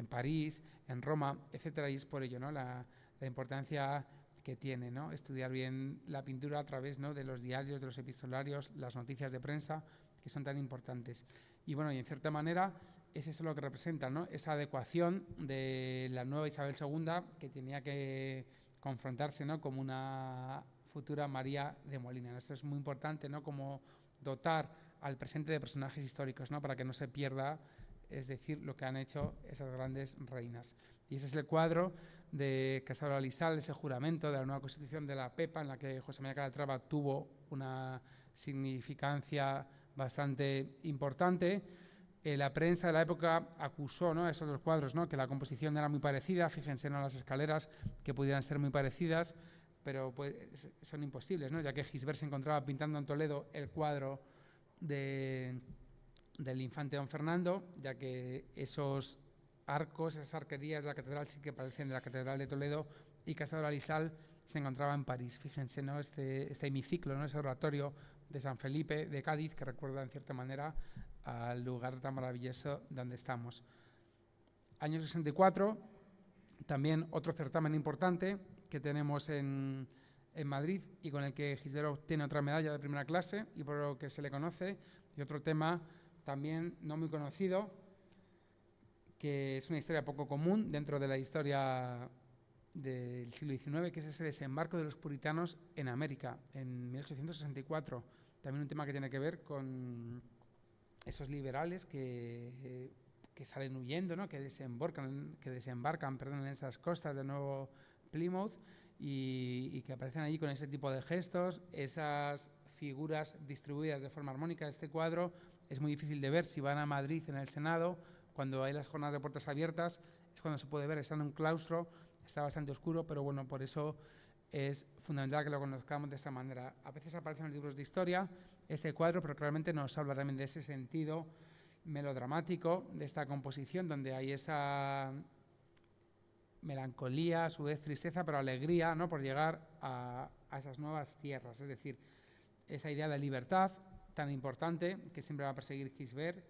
París, en Roma, etcétera, y es por ello, ¿no? la importancia que tiene, ¿no? Estudiar bien la pintura a través, ¿no? de los diarios, de los epistolarios, las noticias de prensa, que son tan importantes. Y bueno, y en cierta manera es eso lo que representa, ¿no? Esa adecuación de la nueva Isabel II, que tenía que confrontarse, ¿no? Como una futura María de Molina. Esto es muy importante, ¿no? Como dotar al presente de personajes históricos, ¿no? Para que no se pierda, es decir, lo que han hecho esas grandes reinas. Y ese es el cuadro de Casal Alisal, ese juramento de la nueva Constitución de la Pepa, en la que José María Calatrava tuvo una significancia bastante importante. La prensa de la época acusó, ¿no? a esos dos cuadros, ¿no? Que la composición era muy parecida. Fíjense, ¿no? Las escaleras, que pudieran ser muy parecidas, pero pues, son imposibles, ¿no? Ya que Gisbert se encontraba pintando en Toledo el cuadro del infante don Fernando, ya que esos arcos, esas arquerías de la catedral sí que parecen de la catedral de Toledo, y Casal Alisal se encontraba en París. Fíjense, ¿no? Este hemiciclo, ¿no? Ese oratorio de San Felipe de Cádiz, que recuerda en cierta manera al lugar tan maravilloso donde estamos. Año 64, también otro certamen importante que tenemos en Madrid y con el que Gisbert obtiene otra medalla de primera clase y por lo que se le conoce, y otro tema también no muy conocido, que es una historia poco común dentro de la historia del siglo XIX, que es ese desembarco de los puritanos en América, en 1864. También un tema que tiene que ver con esos liberales que salen huyendo, ¿no? que desembarcan en esas costas de Nuevo Plymouth y que aparecen allí con ese tipo de gestos, esas figuras distribuidas de forma armónica. Este cuadro es muy difícil de ver si van a Madrid en el Senado, cuando hay las jornadas de puertas abiertas, es cuando se puede ver, está en un claustro, está bastante oscuro, pero bueno, por eso es fundamental que lo conozcamos de esta manera. A veces aparece en los libros de historia este cuadro, pero claramente nos habla también de ese sentido melodramático de esta composición, donde hay esa melancolía, a su vez tristeza, pero alegría, ¿no? Por llegar a esas nuevas tierras. Es decir, esa idea de libertad tan importante que siempre va a perseguir Gisbert,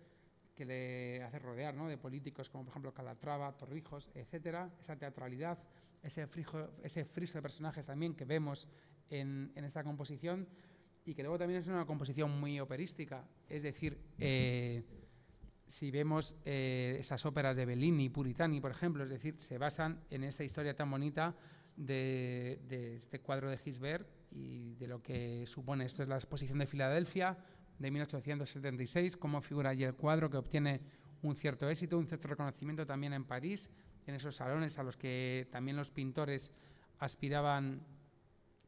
que le hace rodear, ¿no? de políticos como por ejemplo Calatrava, Torrijos, etcétera, esa teatralidad, ese friso de personajes también que vemos en esta composición y que luego también es una composición muy operística, es decir, si vemos esas óperas de Bellini, Puritani, por ejemplo, es decir, se basan en esta historia tan bonita de este cuadro de Gisbert y de lo que supone. Esto es la Exposición de Filadelfia de 1876, cómo figura allí el cuadro, que obtiene un cierto éxito, un cierto reconocimiento también en París, en esos salones a los que también los pintores aspiraban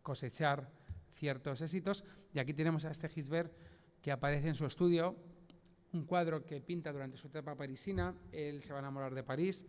cosechar ciertos éxitos. Y aquí tenemos a este Gisbert que aparece en su estudio, un cuadro que pinta durante su etapa parisina. Él se va a enamorar de París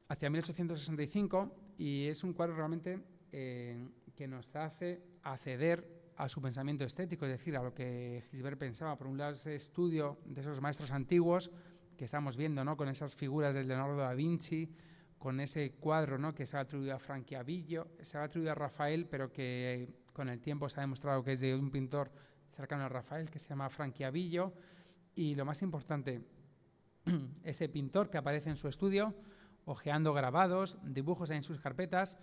hacia 1865 y es un cuadro realmente que nos hace acceder a su pensamiento estético, es decir, a lo que Gisbert pensaba. Por un lado, ese estudio de esos maestros antiguos que estamos viendo, ¿no? Con esas figuras de Leonardo da Vinci, con ese cuadro, ¿no? que se ha atribuido a Franciabillo, se ha atribuido a Rafael, pero que con el tiempo se ha demostrado que es de un pintor cercano a Rafael, que se llama Franciabillo. Y lo más importante, ese pintor que aparece en su estudio, hojeando grabados, dibujos en sus carpetas,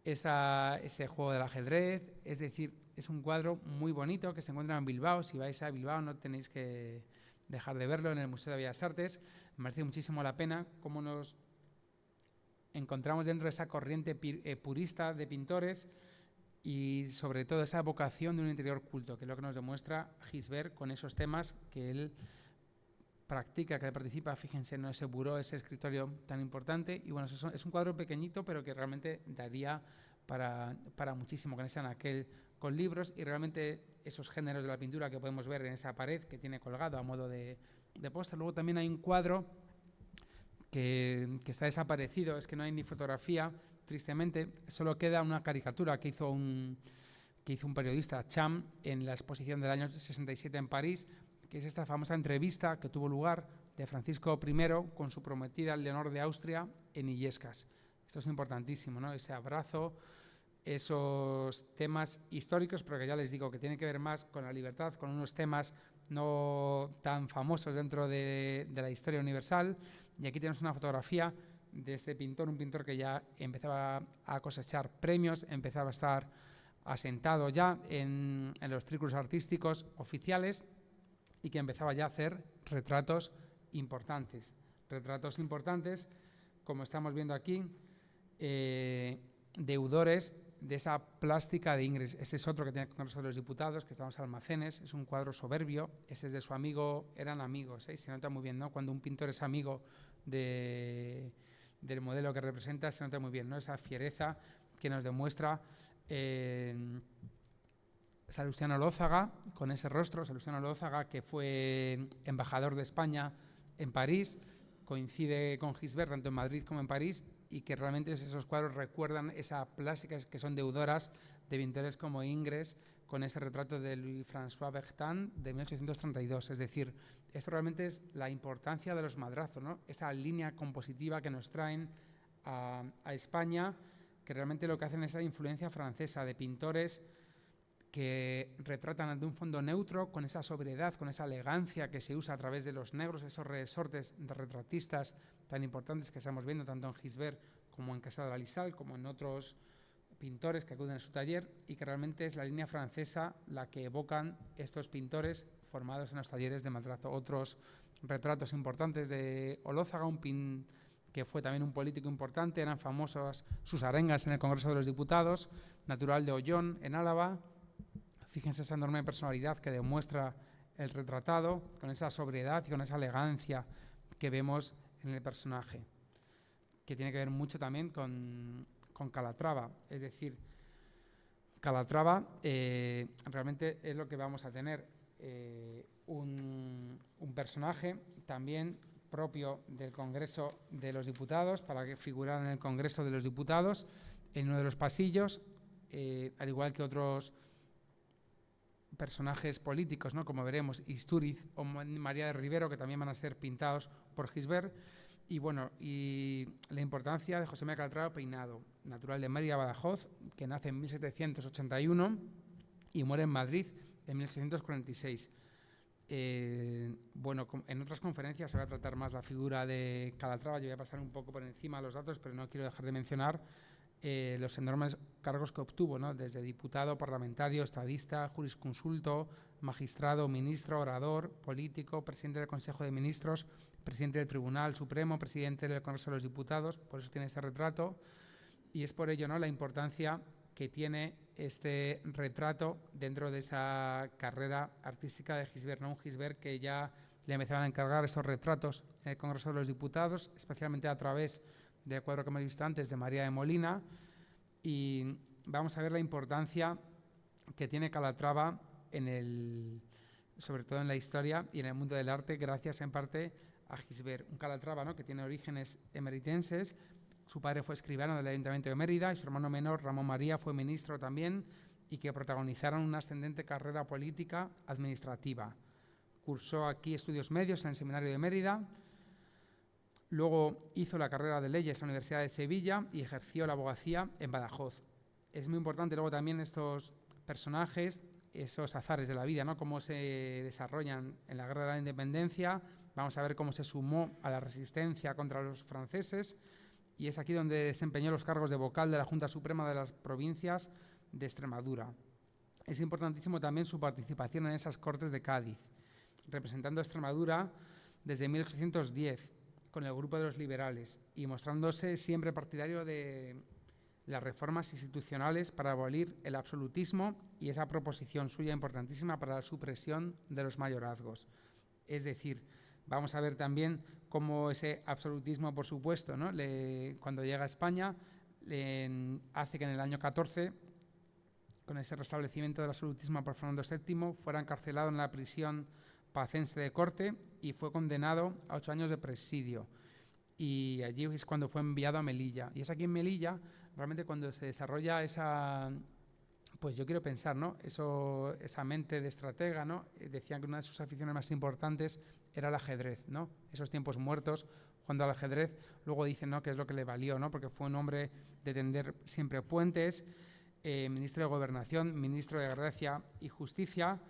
ese juego del ajedrez, es decir, es un cuadro muy bonito que se encuentra en Bilbao. Si vais a Bilbao no tenéis que dejar de verlo en el Museo de Bellas Artes. Me merece muchísimo la pena cómo nos encontramos dentro de esa corriente purista de pintores y sobre todo esa vocación de un interior culto, que es lo que nos demuestra Gisbert con esos temas que él practica, que participa. Fíjense en ese buró, ese escritorio tan importante. Y bueno, es un cuadro pequeñito, pero que realmente daría para muchísimo, con ese anaquel con libros y realmente esos géneros de la pintura que podemos ver en esa pared que tiene colgado a modo de póster. Luego también hay un cuadro que está desaparecido, es que no hay ni fotografía, tristemente, solo queda una caricatura que hizo un periodista, Cham, en la exposición del año 67 en París, que es esta famosa entrevista que tuvo lugar de Francisco I con su prometida Leonor de Austria en Illescas. Esto es importantísimo, ¿no? Ese abrazo, esos temas históricos, pero que ya les digo que tiene que ver más con la libertad, con unos temas no tan famosos dentro de la historia universal. Y aquí tenemos una fotografía de este pintor, un pintor que ya empezaba a cosechar premios, empezaba a estar asentado ya en los círculos artísticos oficiales y que empezaba ya a hacer retratos importantes como estamos viendo aquí, deudores de esa plástica de Ingres. Ese es otro que tiene el Congreso de los Diputados, que está en los Almacenes, es un cuadro soberbio. Ese es de su amigo, eran amigos, se nota muy bien, ¿no? Cuando un pintor es amigo del modelo que representa, se nota muy bien, ¿no? Esa fiereza que nos demuestra Salustiano Lózaga, con ese rostro. Salustiano Lózaga, que fue embajador de España en París, coincide con Gisbert tanto en Madrid como en París, y que realmente esos cuadros recuerdan esa plástica que son deudoras de pintores como Ingres, con ese retrato de Louis-François Bertin de 1832. Es decir, esto realmente es la importancia de los madrazos, ¿no? Esa línea compositiva que nos traen a España, que realmente lo que hacen es esa influencia francesa de pintores que retratan ante un fondo neutro, con esa sobriedad, con esa elegancia que se usa a través de los negros, esos resortes de retratistas tan importantes que estamos viendo tanto en Gisbert como en Quesada de la Lizal, como en otros pintores que acuden a su taller, y que realmente es la línea francesa la que evocan estos pintores formados en los talleres de Madrazo. Otros retratos importantes de Olózaga, que fue también un político importante, eran famosas sus arengas en el Congreso de los Diputados, natural de Ollón, en Álava. Fíjense esa enorme personalidad que demuestra el retratado, con esa sobriedad y con esa elegancia que vemos en el personaje, que tiene que ver mucho también con Calatrava. Es decir, Calatrava realmente es lo que vamos a tener, un personaje también propio del Congreso de los Diputados, para que figurara en el Congreso de los Diputados, en uno de los pasillos, al igual que otros personajes políticos, ¿no? Como veremos, Istúriz o María de Rivero, que también van a ser pintados por Gisbert. Y bueno, y la importancia de José María Calatrava Peinado, natural de Mérida, Badajoz, que nace en 1781 y muere en Madrid en 1846. Bueno, en otras conferencias se va a tratar más la figura de Calatrava. Yo voy a pasar un poco por encima los datos, pero no quiero dejar de mencionar los enormes cargos que obtuvo, ¿no? Desde diputado, parlamentario, estadista, jurisconsulto, magistrado, ministro, orador, político, presidente del Consejo de Ministros, presidente del Tribunal Supremo, presidente del Congreso de los Diputados. Por eso tiene ese retrato, y es por ello, ¿no?, la importancia que tiene este retrato dentro de esa carrera artística de Gisbert, ¿no? Un Gisbert que ya le empezaban a encargar esos retratos en el Congreso de los Diputados, especialmente a través del cuadro que hemos visto antes de María de Molina, y vamos a ver la importancia que tiene Calatrava sobre todo en la historia y en el mundo del arte, gracias en parte a Gisbert. Un Calatrava, ¿no?, que tiene orígenes emeritenses. Su padre fue escribano del Ayuntamiento de Mérida y su hermano menor, Ramón María, fue ministro también, y que protagonizaron una ascendente carrera política administrativa. Cursó aquí estudios medios en el Seminario de Mérida. Luego hizo la carrera de Leyes en la Universidad de Sevilla y ejerció la abogacía en Badajoz. Es muy importante luego también estos personajes, esos azares de la vida, ¿no?, cómo se desarrollan en la Guerra de la Independencia. Vamos a ver cómo se sumó a la resistencia contra los franceses, y es aquí donde desempeñó los cargos de vocal de la Junta Suprema de las Provincias de Extremadura. Es importantísimo también su participación en esas Cortes de Cádiz, representando a Extremadura desde 1810 con el grupo de los liberales y mostrándose siempre partidario de las reformas institucionales para abolir el absolutismo y esa proposición suya importantísima para la supresión de los mayorazgos. Es decir, vamos a ver también cómo ese absolutismo, por supuesto, ¿no?, cuando llega a España, hace que en el año 14, con ese restablecimiento del absolutismo por Fernando VII, fuera encarcelado en la prisión pacense de Corte y fue condenado a 8 años de presidio. Y allí es cuando fue enviado a Melilla. Y es aquí en Melilla realmente cuando se desarrolla esa, pues yo quiero pensar, ¿no?, esa mente de estratega, ¿no? Decían que una de sus aficiones más importantes era el ajedrez, ¿no? Esos tiempos muertos jugando al ajedrez. Luego dicen, ¿no?, que es lo que le valió, ¿no?, porque fue un hombre de tender siempre puentes, ministro de Gobernación, ministro de Gracia y Justicia.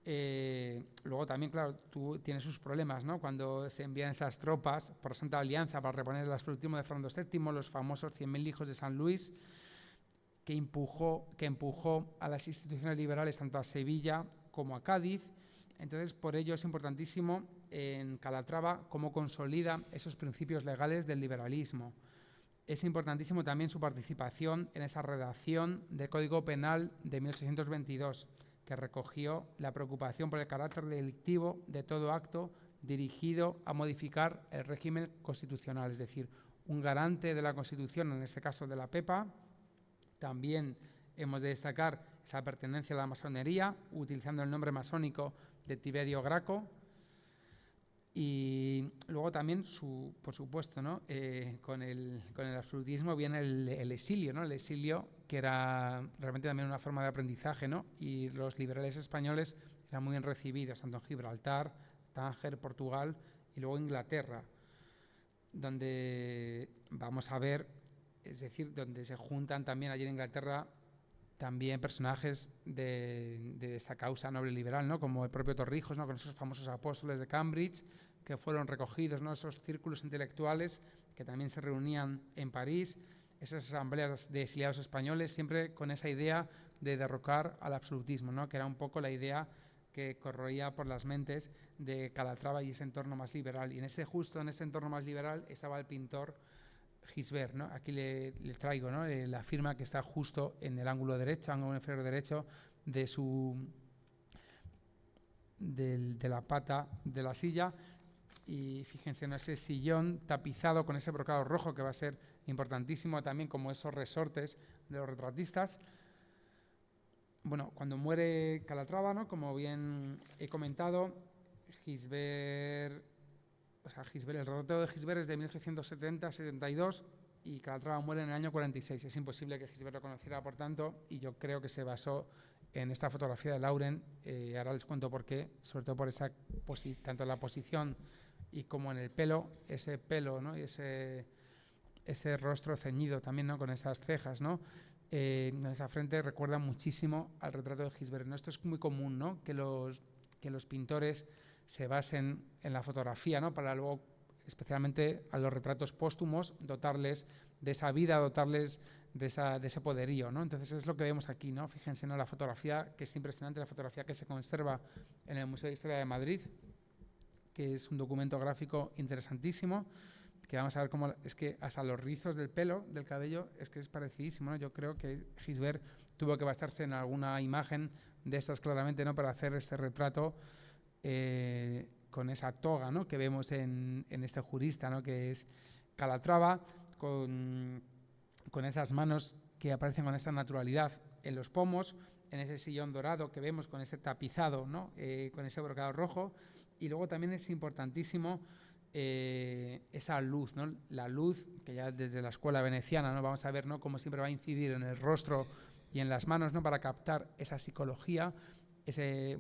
Luego también, claro, tiene sus problemas, ¿no?, cuando se envían esas tropas por Santa Alianza para reponer el absolutismo de Fernando VII, los famosos 100.000 hijos de San Luis, que empujó a las instituciones liberales tanto a Sevilla como a Cádiz. Entonces, por ello es importantísimo en Calatrava cómo consolida esos principios legales del liberalismo. Es importantísimo también su participación en esa redacción del Código Penal de 1822, que recogió la preocupación por el carácter delictivo de todo acto dirigido a modificar el régimen constitucional, es decir, un garante de la Constitución, en este caso de la PEPA. También hemos de destacar esa pertenencia a la masonería, utilizando el nombre masónico de Tiberio Graco. Y luego también, por supuesto, ¿no?, con el absolutismo viene el exilio, ¿no?, el exilio, que era realmente también una forma de aprendizaje, ¿no?, y los liberales españoles eran muy bien recibidos, tanto en Gibraltar, Tánger, Portugal y luego Inglaterra, donde vamos a ver, es decir, donde se juntan también allí en Inglaterra también personajes de esta causa noble liberal, ¿no? Como el propio Torrijos, ¿no? Con esos famosos apóstoles de Cambridge que fueron recogidos, ¿no? Esos círculos intelectuales que también se reunían en París, esas asambleas de exiliados españoles, siempre con esa idea de derrocar al absolutismo, ¿no? Que era un poco la idea que corroía por las mentes de Calatrava y ese entorno más liberal. Y justo en ese entorno más liberal estaba el pintor Gisbert, ¿no? Aquí le traigo, ¿no? La firma que está justo en el ángulo derecho, ángulo inferior derecho de la pata de la silla. Y fíjense en ese sillón tapizado con ese brocado rojo que va a ser importantísimo también, como esos resortes de los retratistas. Bueno, cuando muere Calatrava, ¿no? Como bien he comentado, el retrato de Gisbert es de 1870-72 y Calatrava muere en el año 46. Es imposible que Gisbert lo conociera, por tanto, y yo creo que se basó en esta fotografía de Lauren. Ahora les cuento por qué, sobre todo por esa tanto en la posición y como en el pelo, ese pelo, ¿no? Y ese rostro ceñido también, ¿no? Con esas cejas, ¿no? En esa frente recuerda muchísimo al retrato de Gisbert, ¿no? Esto es muy común, ¿no? Que los pintores se basen en la fotografía, ¿no? Para luego, especialmente a los retratos póstumos, dotarles de esa vida, dotarles de ese poderío, ¿no? Entonces es lo que vemos aquí, ¿no? Fíjense, ¿no? La fotografía, que es impresionante, la fotografía que se conserva en el Museo de Historia de Madrid, que es un documento gráfico interesantísimo, que vamos a ver cómo es que hasta los rizos del pelo, del cabello, es que es parecidísimo, ¿no? Yo creo que Gisbert tuvo que basarse en alguna imagen de estas claramente, ¿no? Para hacer este retrato con esa toga, ¿no? Que vemos en este jurista, ¿no? Que es Calatrava, con esas manos que aparecen con esta naturalidad en los pomos, en ese sillón dorado que vemos con ese tapizado, ¿no? Con ese brocado rojo. Y luego también es importantísimo esa luz, ¿no? La luz que ya desde la escuela veneciana, ¿no? Vamos a ver, ¿no? Cómo siempre va a incidir en el rostro y en las manos, ¿no? Para captar esa psicología, ese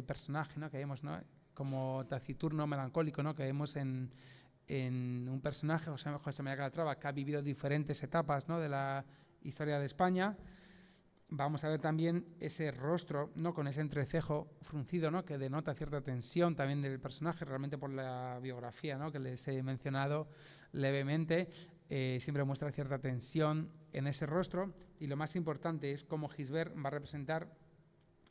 personaje, ¿no? Que vemos, ¿no? Como taciturno, melancólico, ¿no? Que vemos en un personaje, José María Calatrava, que ha vivido diferentes etapas, ¿no? De la historia de España. Vamos a ver también ese rostro, ¿no? Con ese entrecejo fruncido, ¿no? Que denota cierta tensión también del personaje, realmente por la biografía, ¿no? Que les he mencionado levemente, siempre muestra cierta tensión en ese rostro. Y lo más importante es cómo Gisbert va a representar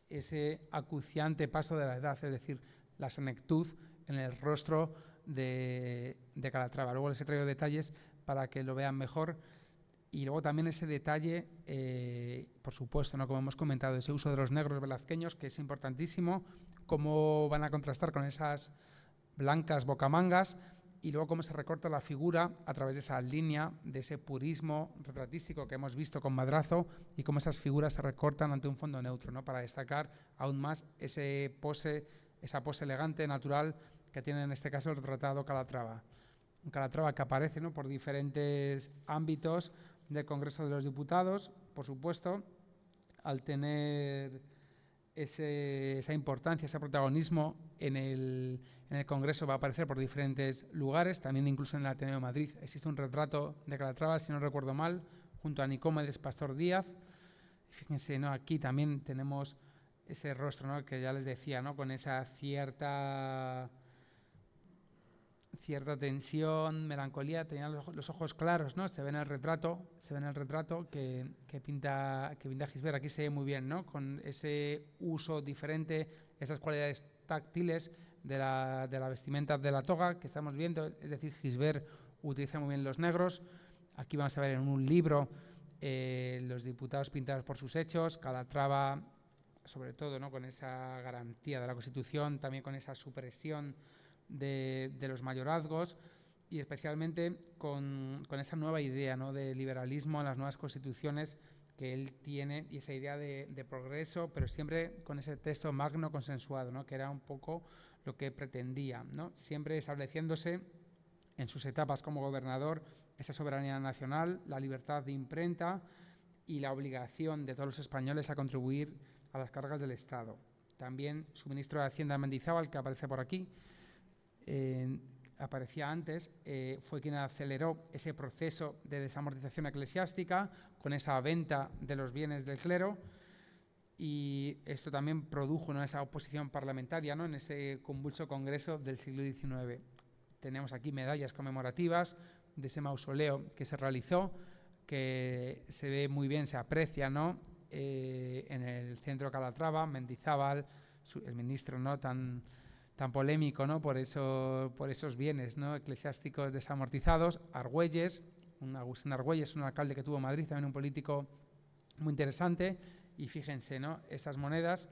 ese acuciante paso de la edad, es decir, la senectud en el rostro de Calatrava. Luego les he traído detalles para que lo vean mejor. Y luego también ese detalle, por supuesto, ¿no? Como hemos comentado, ese uso de los negros velazqueños, que es importantísimo, cómo van a contrastar con esas blancas bocamangas, y luego cómo se recorta la figura a través de esa línea, de ese purismo retratístico que hemos visto con Madrazo, y cómo esas figuras se recortan ante un fondo neutro, ¿no? Para destacar aún más esa pose elegante, natural, que tiene en este caso el retratado Calatrava. Un Calatrava que aparece, ¿no? Por diferentes ámbitos del Congreso de los Diputados, por supuesto, al tener esa importancia, ese protagonismo en el Congreso, va a aparecer por diferentes lugares, también incluso en el Ateneo de Madrid. Existe un retrato de Calatrava, si no recuerdo mal, junto a Nicomedes Pastor Díaz. Fíjense, ¿no? Aquí también tenemos ese rostro, ¿no? Que ya les decía, ¿no? Con esa cierta tensión, melancolía, tenía los ojos claros, ¿no? Se ve en el retrato que pinta Gisbert. Aquí se ve muy bien, ¿no? Con ese uso diferente, esas cualidades táctiles de la vestimenta de la toga que estamos viendo, es decir, Gisbert utiliza muy bien los negros. Aquí vamos a ver en un libro los diputados pintados por sus hechos, Calatrava, sobre todo, ¿no? Con esa garantía de la Constitución, también con esa supresión de los mayorazgos, y especialmente con esa nueva idea, ¿no? De liberalismo en las nuevas constituciones que él tiene, y esa idea de progreso, pero siempre con ese texto magno consensuado, ¿no? Que era un poco lo que pretendía, ¿no? Siempre estableciéndose en sus etapas como gobernador esa soberanía nacional, la libertad de imprenta y la obligación de todos los españoles a contribuir a las cargas del Estado. También su ministro de Hacienda, Mendizábal, que aparece por aquí, aparecía antes, fue quien aceleró ese proceso de desamortización eclesiástica con esa venta de los bienes del clero, y esto también produjo, ¿no?, esa oposición parlamentaria, ¿no?, en ese convulso congreso del siglo XIX. Tenemos aquí medallas conmemorativas de ese mausoleo que se realizó, que se ve muy bien, se aprecia, ¿no?, en el centro de Calatrava, Mendizábal, el ministro, ¿no?, tan polémico, ¿no?, por esos bienes, ¿no?, eclesiásticos desamortizados. Argüelles, Agustín Argüelles, un alcalde que tuvo en Madrid, también un político muy interesante, y fíjense, ¿no?, esas monedas.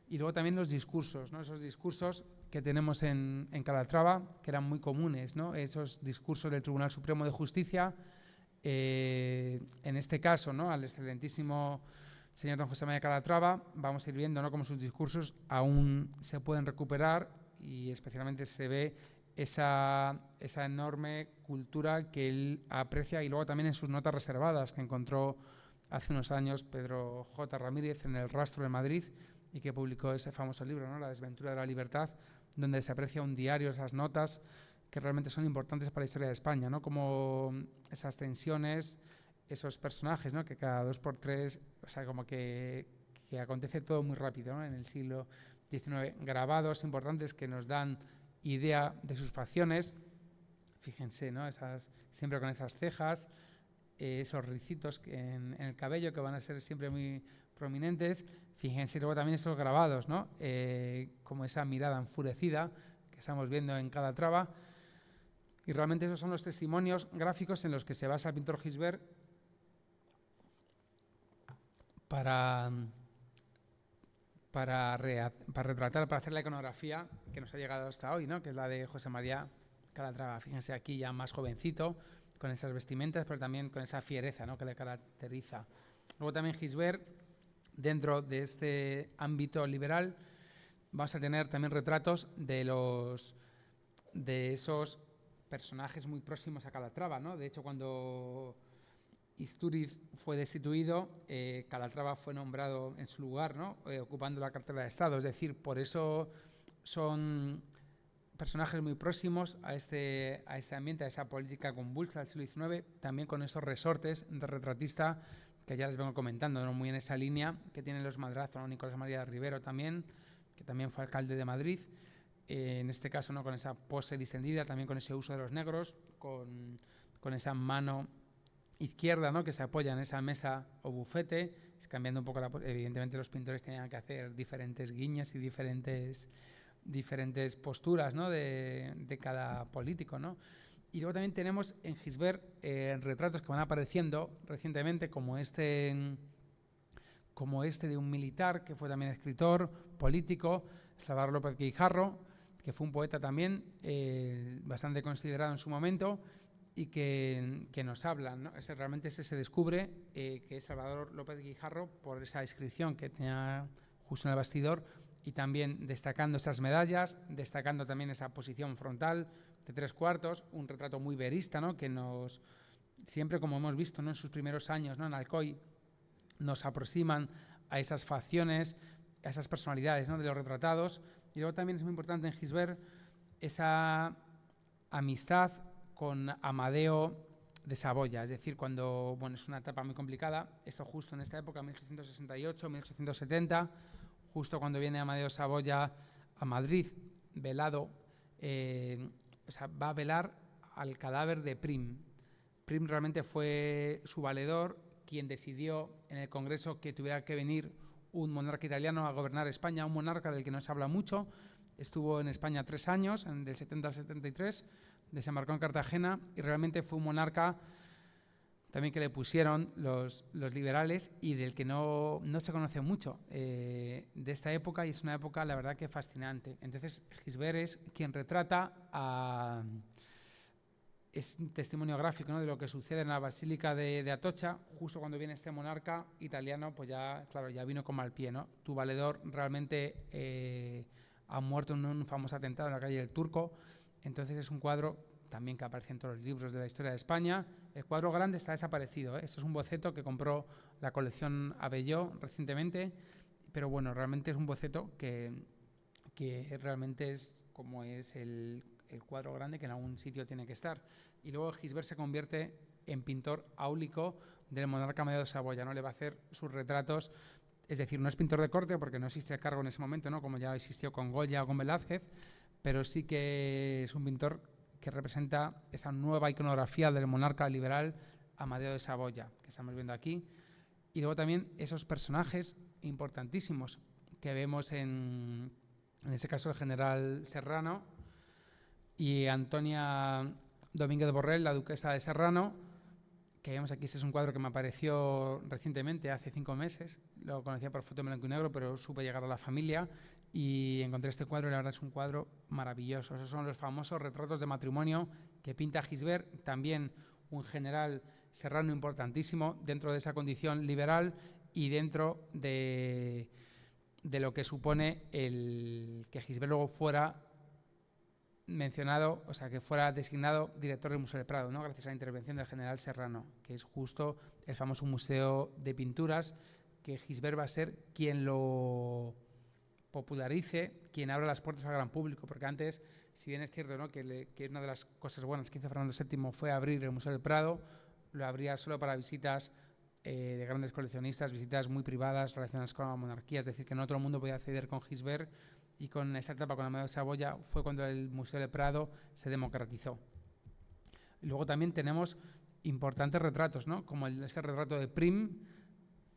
Y luego también los discursos, ¿no?, esos discursos que tenemos en Calatrava, que eran muy comunes, ¿no?, esos discursos del Tribunal Supremo de Justicia, en este caso, ¿no?, al excelentísimo señor don José María Calatrava. Vamos a ir viendo, ¿no?, cómo sus discursos aún se pueden recuperar, y especialmente se ve esa enorme cultura que él aprecia, y luego también en sus notas reservadas que encontró hace unos años Pedro J. Ramírez en El Rastro de Madrid, y que publicó ese famoso libro, ¿no?, La desventura de la libertad, donde se aprecia un diario, esas notas que realmente son importantes para la historia de España, ¿no?, como esas tensiones, esos personajes, ¿no?, que cada 2 por 3, o sea, como que acontece todo muy rápido, ¿no?, en el siglo XIX. Grabados importantes que nos dan idea de sus facciones. Fíjense, ¿no?, siempre con esas cejas, esos ricitos en el cabello que van a ser siempre muy prominentes. Fíjense luego también esos grabados, ¿no?, como esa mirada enfurecida que estamos viendo en Calatrava. Y realmente esos son los testimonios gráficos en los que se basa el pintor Gisbert para retratar, para hacer la iconografía que nos ha llegado hasta hoy, ¿no?, que es la de José María Calatrava. Fíjense aquí ya más jovencito, con esas vestimentas, pero también con esa fiereza, ¿no?, que le caracteriza. Luego también Gisbert, dentro de este ámbito liberal, vamos a tener también retratos de esos personajes muy próximos a Calatrava, ¿no? De hecho, cuando Istúriz fue destituido, Calatrava fue nombrado en su lugar, ¿no?, ocupando la cartera de Estado. Es decir, por eso son personajes muy próximos a este ambiente, a esa política convulsa del siglo XIX, también con esos resortes de retratista que ya les vengo comentando, ¿no?, muy en esa línea que tienen los Madrazo, ¿no?, Nicolás María de Rivero también, que también fue alcalde de Madrid, en este caso, ¿no?, con esa pose distendida, también con ese uso de los negros, con esa mano izquierda, ¿no?, que se apoya en esa mesa o bufete, cambiando un poco evidentemente los pintores tenían que hacer diferentes guiñas y diferentes posturas, ¿no?, de cada político, ¿no? Y luego también tenemos en Gisbert retratos que van apareciendo recientemente, como este de un militar que fue también escritor, político, Salvador López Guijarro, que fue un poeta también bastante considerado en su momento, y que nos habla, ¿no? Realmente se descubre que es Salvador López Guijarro por esa inscripción que tenía justo en el bastidor, y también destacando esas medallas, destacando también esa posición frontal de 3/4, un retrato muy verista, ¿no?, que nos, siempre como hemos visto, ¿no?, en sus primeros años, ¿no?, en Alcoy, nos aproximan a esas facciones, a esas personalidades, ¿no?, de los retratados. Y luego también es muy importante en Gisbert esa amistad con Amadeo de Saboya, es decir, cuando, bueno, es una etapa muy complicada, esto justo en esta época, 1868, 1870, justo cuando viene Amadeo Saboya a Madrid, velado, va a velar al cadáver de Prim. Prim realmente fue su valedor, quien decidió en el Congreso que tuviera que venir un monarca italiano a gobernar España, un monarca del que no se habla mucho. Estuvo en España 3 años, del 70 al 73, desembarcó en Cartagena, y realmente fue un monarca también que le pusieron los liberales, y del que no se conoce mucho de esta época, y es una época, la verdad, que fascinante. Entonces, Gisbert es quien retrata es un testimonio gráfico, ¿no?, de lo que sucede en la Basílica de Atocha, justo cuando viene este monarca italiano, pues ya, claro, ya vino con mal pie, ¿no? Tu valedor realmente ha muerto en un famoso atentado en la calle del Turco. Entonces es un cuadro también que aparece en todos los libros de la historia de España. El cuadro grande está desaparecido, ¿eh? Este es un boceto que compró la colección Abelló recientemente, pero bueno, realmente es un boceto que realmente es como es el cuadro grande que en algún sitio tiene que estar. Y luego Gisbert se convierte en pintor áulico del monarca Amadeo de Saboya, ¿no? Le va a hacer sus retratos, es decir, no es pintor de corte porque no existe el cargo en ese momento, ¿no? Como ya existió con Goya o con Velázquez, pero sí que es un pintor que representa esa nueva iconografía del monarca liberal Amadeo de Saboya, que estamos viendo aquí. Y luego también esos personajes importantísimos que vemos en este caso el general Serrano y Antonia Domínguez de Borrell, la duquesa de Serrano, que vemos aquí. Este es un cuadro que me apareció recientemente, hace 5 meses. Lo conocía por foto en blanco y negro, pero supe llegar a la familia y encontré este cuadro y la verdad es un cuadro maravilloso. Esos son los famosos retratos de matrimonio que pinta Gisbert, también un general serrano importantísimo dentro de esa condición liberal y dentro de lo que supone el que Gisbert luego fuera mencionado, o sea, que fuera designado director del Museo del Prado, ¿no? Gracias a la intervención del general Serrano, que es justo el famoso museo de pinturas, que Gisbert va a ser quien lo popularice, quien abra las puertas al gran público, porque antes, si bien es cierto, ¿no?, que una de las cosas buenas que hizo Fernando VII fue abrir el Museo del Prado, lo abría solo para visitas de grandes coleccionistas, visitas muy privadas relacionadas con la monarquía, es decir, que no todo el mundo podía acceder con Gisbert, y con esta etapa con Amadeo de Saboya fue cuando el Museo del Prado se democratizó. Y luego también tenemos importantes retratos, ¿no?, como este retrato de Prim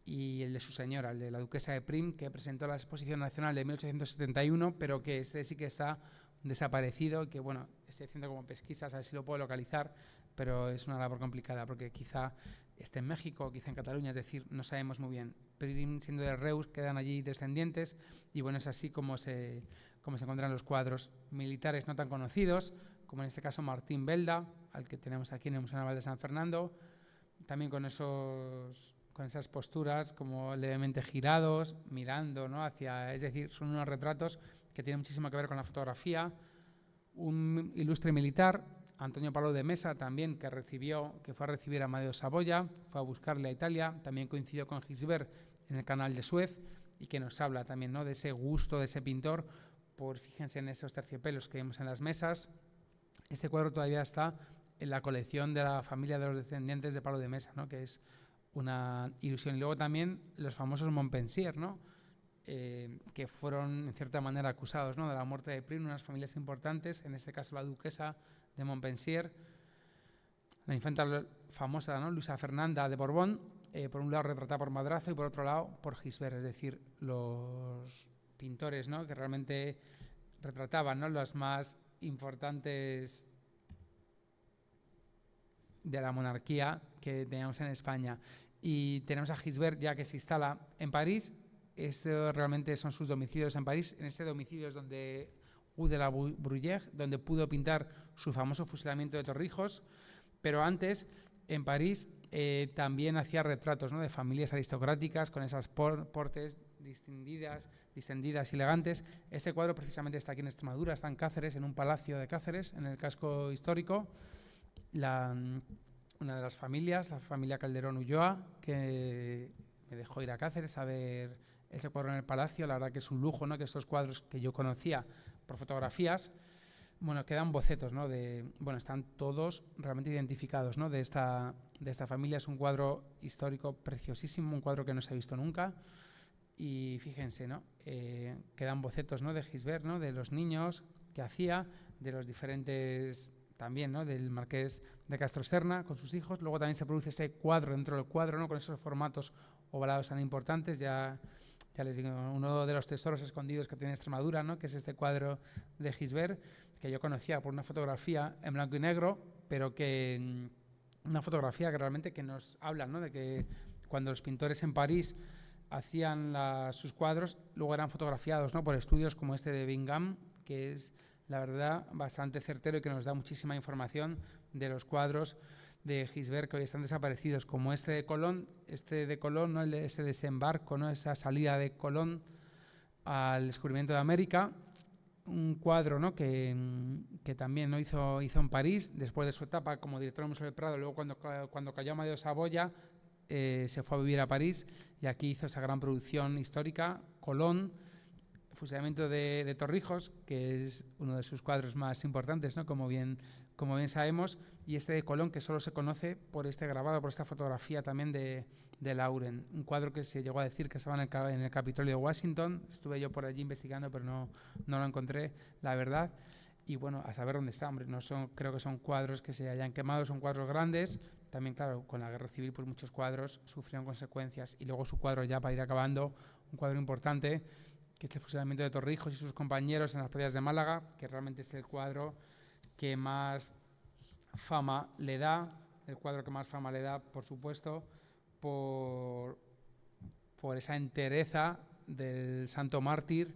y el de su señora, el de la duquesa de Prim, que presentó la Exposición Nacional de 1871, pero que este sí que está desaparecido y que, bueno, estoy haciendo como pesquisas a ver si lo puedo localizar, pero es una labor complicada porque quizá esté en México, quizá en Cataluña, es decir, no sabemos muy bien. Prim, siendo de Reus, quedan allí descendientes y, bueno, es así como se encuentran los cuadros militares no tan conocidos, como en este caso Martín Belda, al que tenemos aquí en el Museo Naval de San Fernando, también con esas posturas como levemente girados, mirando, ¿no?, hacia, es decir, son unos retratos que tienen muchísimo que ver con la fotografía. Un ilustre militar, Antonio Pablo de Mesa, también, que fue a recibir a Amadeo Saboya, fue a buscarle a Italia, también coincidió con Gisbert en el canal de Suez y que nos habla también, ¿no?, de ese gusto de ese pintor fíjense en esos terciopelos que vemos en las mesas. Este cuadro todavía está en la colección de la familia de los descendientes de Pablo de Mesa, ¿no?, que es una ilusión. Y luego también los famosos Montpensier, ¿no?, que fueron en cierta manera acusados, ¿no?, de la muerte de Prim, unas familias importantes, en este caso la duquesa de Montpensier, la infanta famosa, ¿no?, Luisa Fernanda de Borbón, por un lado retratada por Madrazo y por otro lado por Gisbert, es decir, los pintores, ¿no?, que realmente retrataban, ¿no?, los más importantes de la monarquía que teníamos en España. Y tenemos a Gisbert ya que se instala en París. Estos realmente son sus domicilios en París. En este domicilio es donde Hu de la Bruyère, donde pudo pintar su famoso fusilamiento de Torrijos, pero antes en París también hacía retratos, ¿no?, de familias aristocráticas con esas portes distendidas y elegantes. Este cuadro precisamente está aquí en Extremadura, está en Cáceres, en un palacio de Cáceres, en el casco histórico. Una de las familias, la familia Calderón Ulloa, que me dejó ir a Cáceres a ver ese cuadro en el palacio. La verdad que es un lujo, ¿no?, que estos cuadros que yo conocía por fotografías, bueno, quedan bocetos, ¿no?, están todos realmente identificados, ¿no?, de esta familia. Es un cuadro histórico preciosísimo, un cuadro que no se ha visto nunca. Y fíjense, ¿no?, quedan bocetos, ¿no?, de Gisbert, ¿no?, de los niños que hacía, de los diferentes también, ¿no?, del marqués de Castroserna con sus hijos. Luego también se produce ese cuadro dentro del cuadro, ¿no?, con esos formatos ovalados tan importantes. Ya les digo, uno de los tesoros escondidos que tiene Extremadura, ¿no?, que es este cuadro de Gisbert, que yo conocía por una fotografía en blanco y negro, pero que una fotografía que realmente que nos habla, ¿no?, de que cuando los pintores en París hacían sus cuadros, luego eran fotografiados, ¿no?, por estudios como este de Bingham, que es, la verdad, bastante certero y que nos da muchísima información de los cuadros de Gisbert que hoy están desaparecidos, como este de Colón, ¿no?, ese desembarco, ¿no?, esa salida de Colón al descubrimiento de América. Un cuadro, ¿no?, que también, ¿no?, hizo en París después de su etapa como director del Museo del Prado. Luego cuando cayó Amadeo de Saboya se fue a vivir a París y aquí hizo esa gran producción histórica, Colón, fusilamiento de Torrijos, que es uno de sus cuadros más importantes, ¿no? Como bien sabemos, y este de Colón, que solo se conoce por este grabado, por esta fotografía también de Lauren. Un cuadro que se llegó a decir que estaba en el Capitolio de Washington. Estuve yo por allí investigando, pero no lo encontré, la verdad. Y bueno, a saber dónde está, hombre. Creo que son cuadros que se hayan quemado, son cuadros grandes. También, claro, con la guerra civil, pues muchos cuadros sufrieron consecuencias. Y luego su cuadro, ya para ir acabando, un cuadro importante, que es el fusilamiento de Torrijos y sus compañeros en las playas de Málaga, que realmente es el cuadro que más fama le da, por supuesto, por esa entereza del santo mártir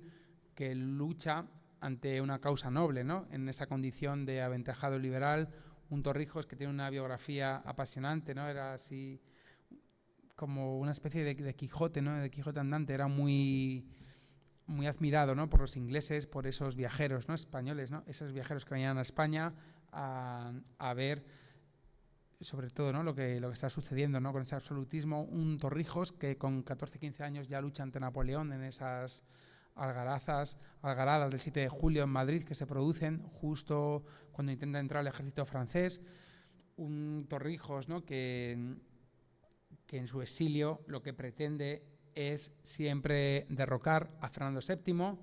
que lucha ante una causa noble, ¿no? En esa condición de aventajado liberal, un Torrijos que tiene una biografía apasionante, ¿no? Era así como una especie de Quijote, ¿no? De Quijote andante, era muy admirado, ¿no? Por los ingleses, por esos viajeros, ¿no? Españoles, ¿no? Esos viajeros que venían a España a ver, sobre todo, ¿no? lo que está sucediendo, ¿no? Con ese absolutismo. Un Torrijos que con 14, 15 años ya lucha ante Napoleón en esas algaradas del 7 de julio en Madrid, que se producen justo cuando intenta entrar el ejército francés. Un Torrijos, ¿no? que en su exilio lo que pretende es siempre derrocar a Fernando VII.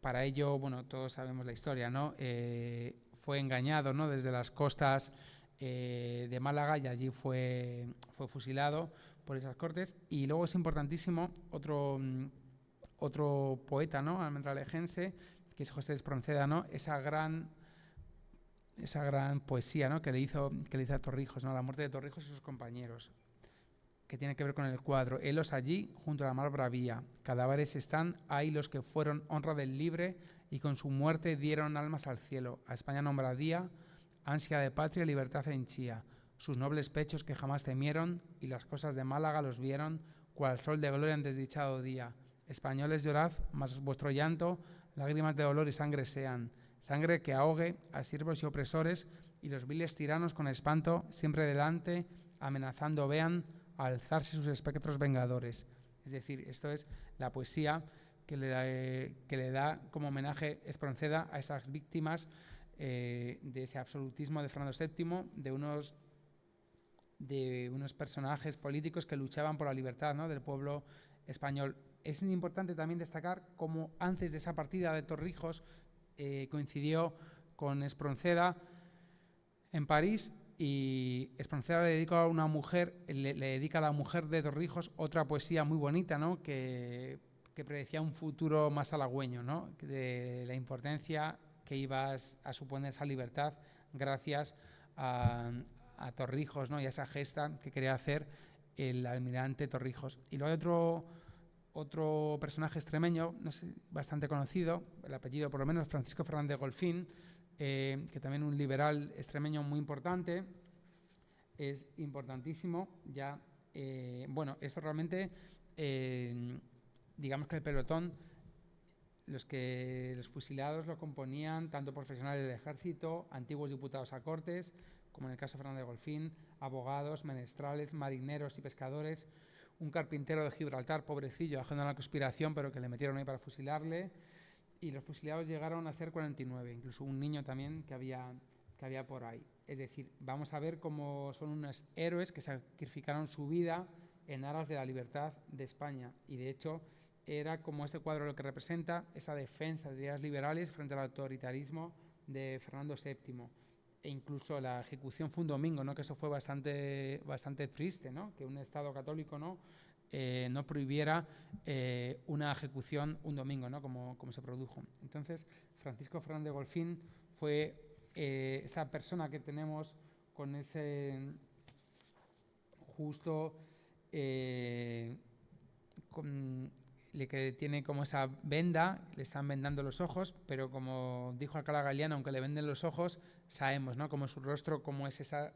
Para ello, bueno, todos sabemos la historia, ¿no? Fue engañado, ¿no? Desde las costas de Málaga, y allí fue fusilado por esas cortes. Y luego es importantísimo otro poeta, ¿no? almendralejense, que es José de Espronceda, ¿no? Esa gran poesía, ¿no? que le hizo a Torrijos, ¿no? La muerte de Torrijos y sus compañeros, que tiene que ver con el cuadro. Helos allí, junto a la mar bravía, cadáveres están ahí los que fueron honra del libre y con su muerte dieron almas al cielo. A España nombradía, ansia de patria y libertad henchía. Sus nobles pechos que jamás temieron y las cosas de Málaga los vieron, cual sol de gloria en desdichado día. Españoles llorad, mas vuestro llanto, lágrimas de dolor y sangre sean. Sangre que ahogue a siervos y opresores y los viles tiranos con espanto siempre delante, amenazando vean a alzarse sus espectros vengadores. Es decir, esto es la poesía que le da como homenaje Espronceda a estas víctimas de ese absolutismo de Fernando VII, de unos personajes políticos que luchaban por la libertad, ¿no? del pueblo español. Es importante también destacar cómo antes de esa partida de Torrijos coincidió con Espronceda en París, y Espronceda le dedica a la mujer de Torrijos otra poesía muy bonita, ¿no? que predecía un futuro más halagüeño, ¿no? De la importancia que iba a suponer esa libertad gracias a Torrijos, ¿no? y a esa gesta que quería hacer el almirante Torrijos. Y luego hay otro personaje extremeño, no sé, bastante conocido, el apellido por lo menos, Francisco Fernández Golfín, que también un liberal extremeño muy importante, es importantísimo. Esto realmente, digamos que el pelotón, los fusilados lo componían tanto profesionales del ejército, antiguos diputados a Cortes, como en el caso de Fernández Golfín, abogados, menestrales, marineros y pescadores, un carpintero de Gibraltar, pobrecillo, ajeno a la conspiración, pero que le metieron ahí para fusilarle. Y los fusilados llegaron a ser 49, incluso un niño también que había por ahí. Es decir, vamos a ver cómo son unos héroes que sacrificaron su vida en aras de la libertad de España. Y de hecho, era como este cuadro lo que representa esa defensa de ideas liberales frente al autoritarismo de Fernando VII. E incluso la ejecución fue un domingo, ¿no? Que eso fue bastante triste, ¿no? Que un Estado católico no prohibiera una ejecución un domingo, ¿no? Como se produjo. Entonces, Francisco Fernández Golfín fue esa persona que tenemos con ese justo que tiene como esa venda, le están vendando los ojos, pero como dijo Alcalá Galiano, aunque le venden los ojos, sabemos, ¿no? Como su rostro, como es esa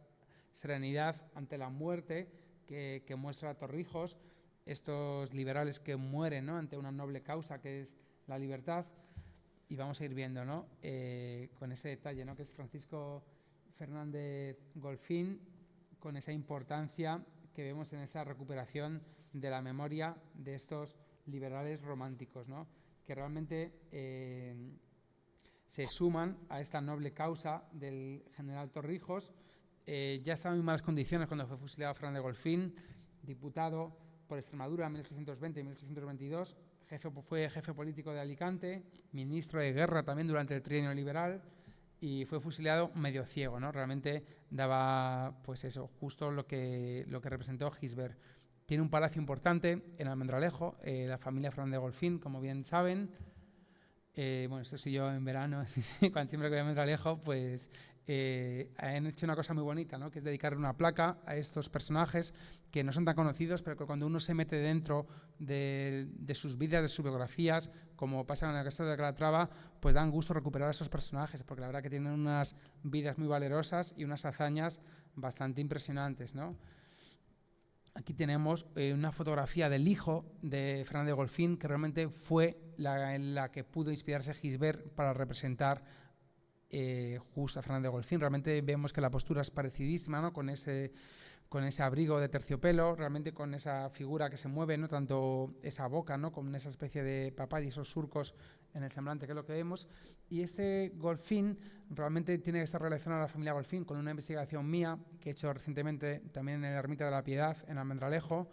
serenidad ante la muerte que muestra Torrijos, estos liberales que mueren, ¿no? ante una noble causa que es la libertad. Y vamos a ir viendo, ¿no? Con ese detalle, ¿no? que es Francisco Fernández Golfín, con esa importancia que vemos en esa recuperación de la memoria de estos liberales románticos, ¿no? que realmente se suman a esta noble causa del general Torrijos. Ya estaba en muy malas condiciones cuando fue fusilado Fernández Golfín, diputado por Extremadura en 1820 y 1822, fue jefe político de Alicante, ministro de guerra también durante el trienio liberal, y fue fusilado medio ciego, ¿no? Realmente daba, pues eso, justo lo que representó Gisbert. Tiene un palacio importante en Almendralejo, la familia Fernández Golfín, como bien saben. Bueno, esto sí, yo en verano, cuando siempre que voy a Almendralejo, pues han hecho una cosa muy bonita, ¿no? Que es dedicar una placa a estos personajes que no son tan conocidos, pero que cuando uno se mete dentro de sus vidas, de sus biografías, como pasa en el caso de Calatrava, pues dan gusto recuperar a esos personajes, porque la verdad que tienen unas vidas muy valerosas y unas hazañas bastante impresionantes, ¿no? Aquí tenemos una fotografía del hijo de Fernández Golfín, que realmente fue la que pudo inspirarse Gisbert para representar justo a Fernández Golfín. Realmente vemos que la postura es parecidísima, ¿no? Con ese abrigo de terciopelo, realmente con esa figura que se mueve, ¿no? Tanto esa boca, ¿no? Con esa especie de papá y esos surcos en el semblante, que es lo que vemos. Y este Golfín realmente tiene que estar relacionado a la familia Golfín con una investigación mía que he hecho recientemente también en la Ermita de la Piedad, en Almendralejo,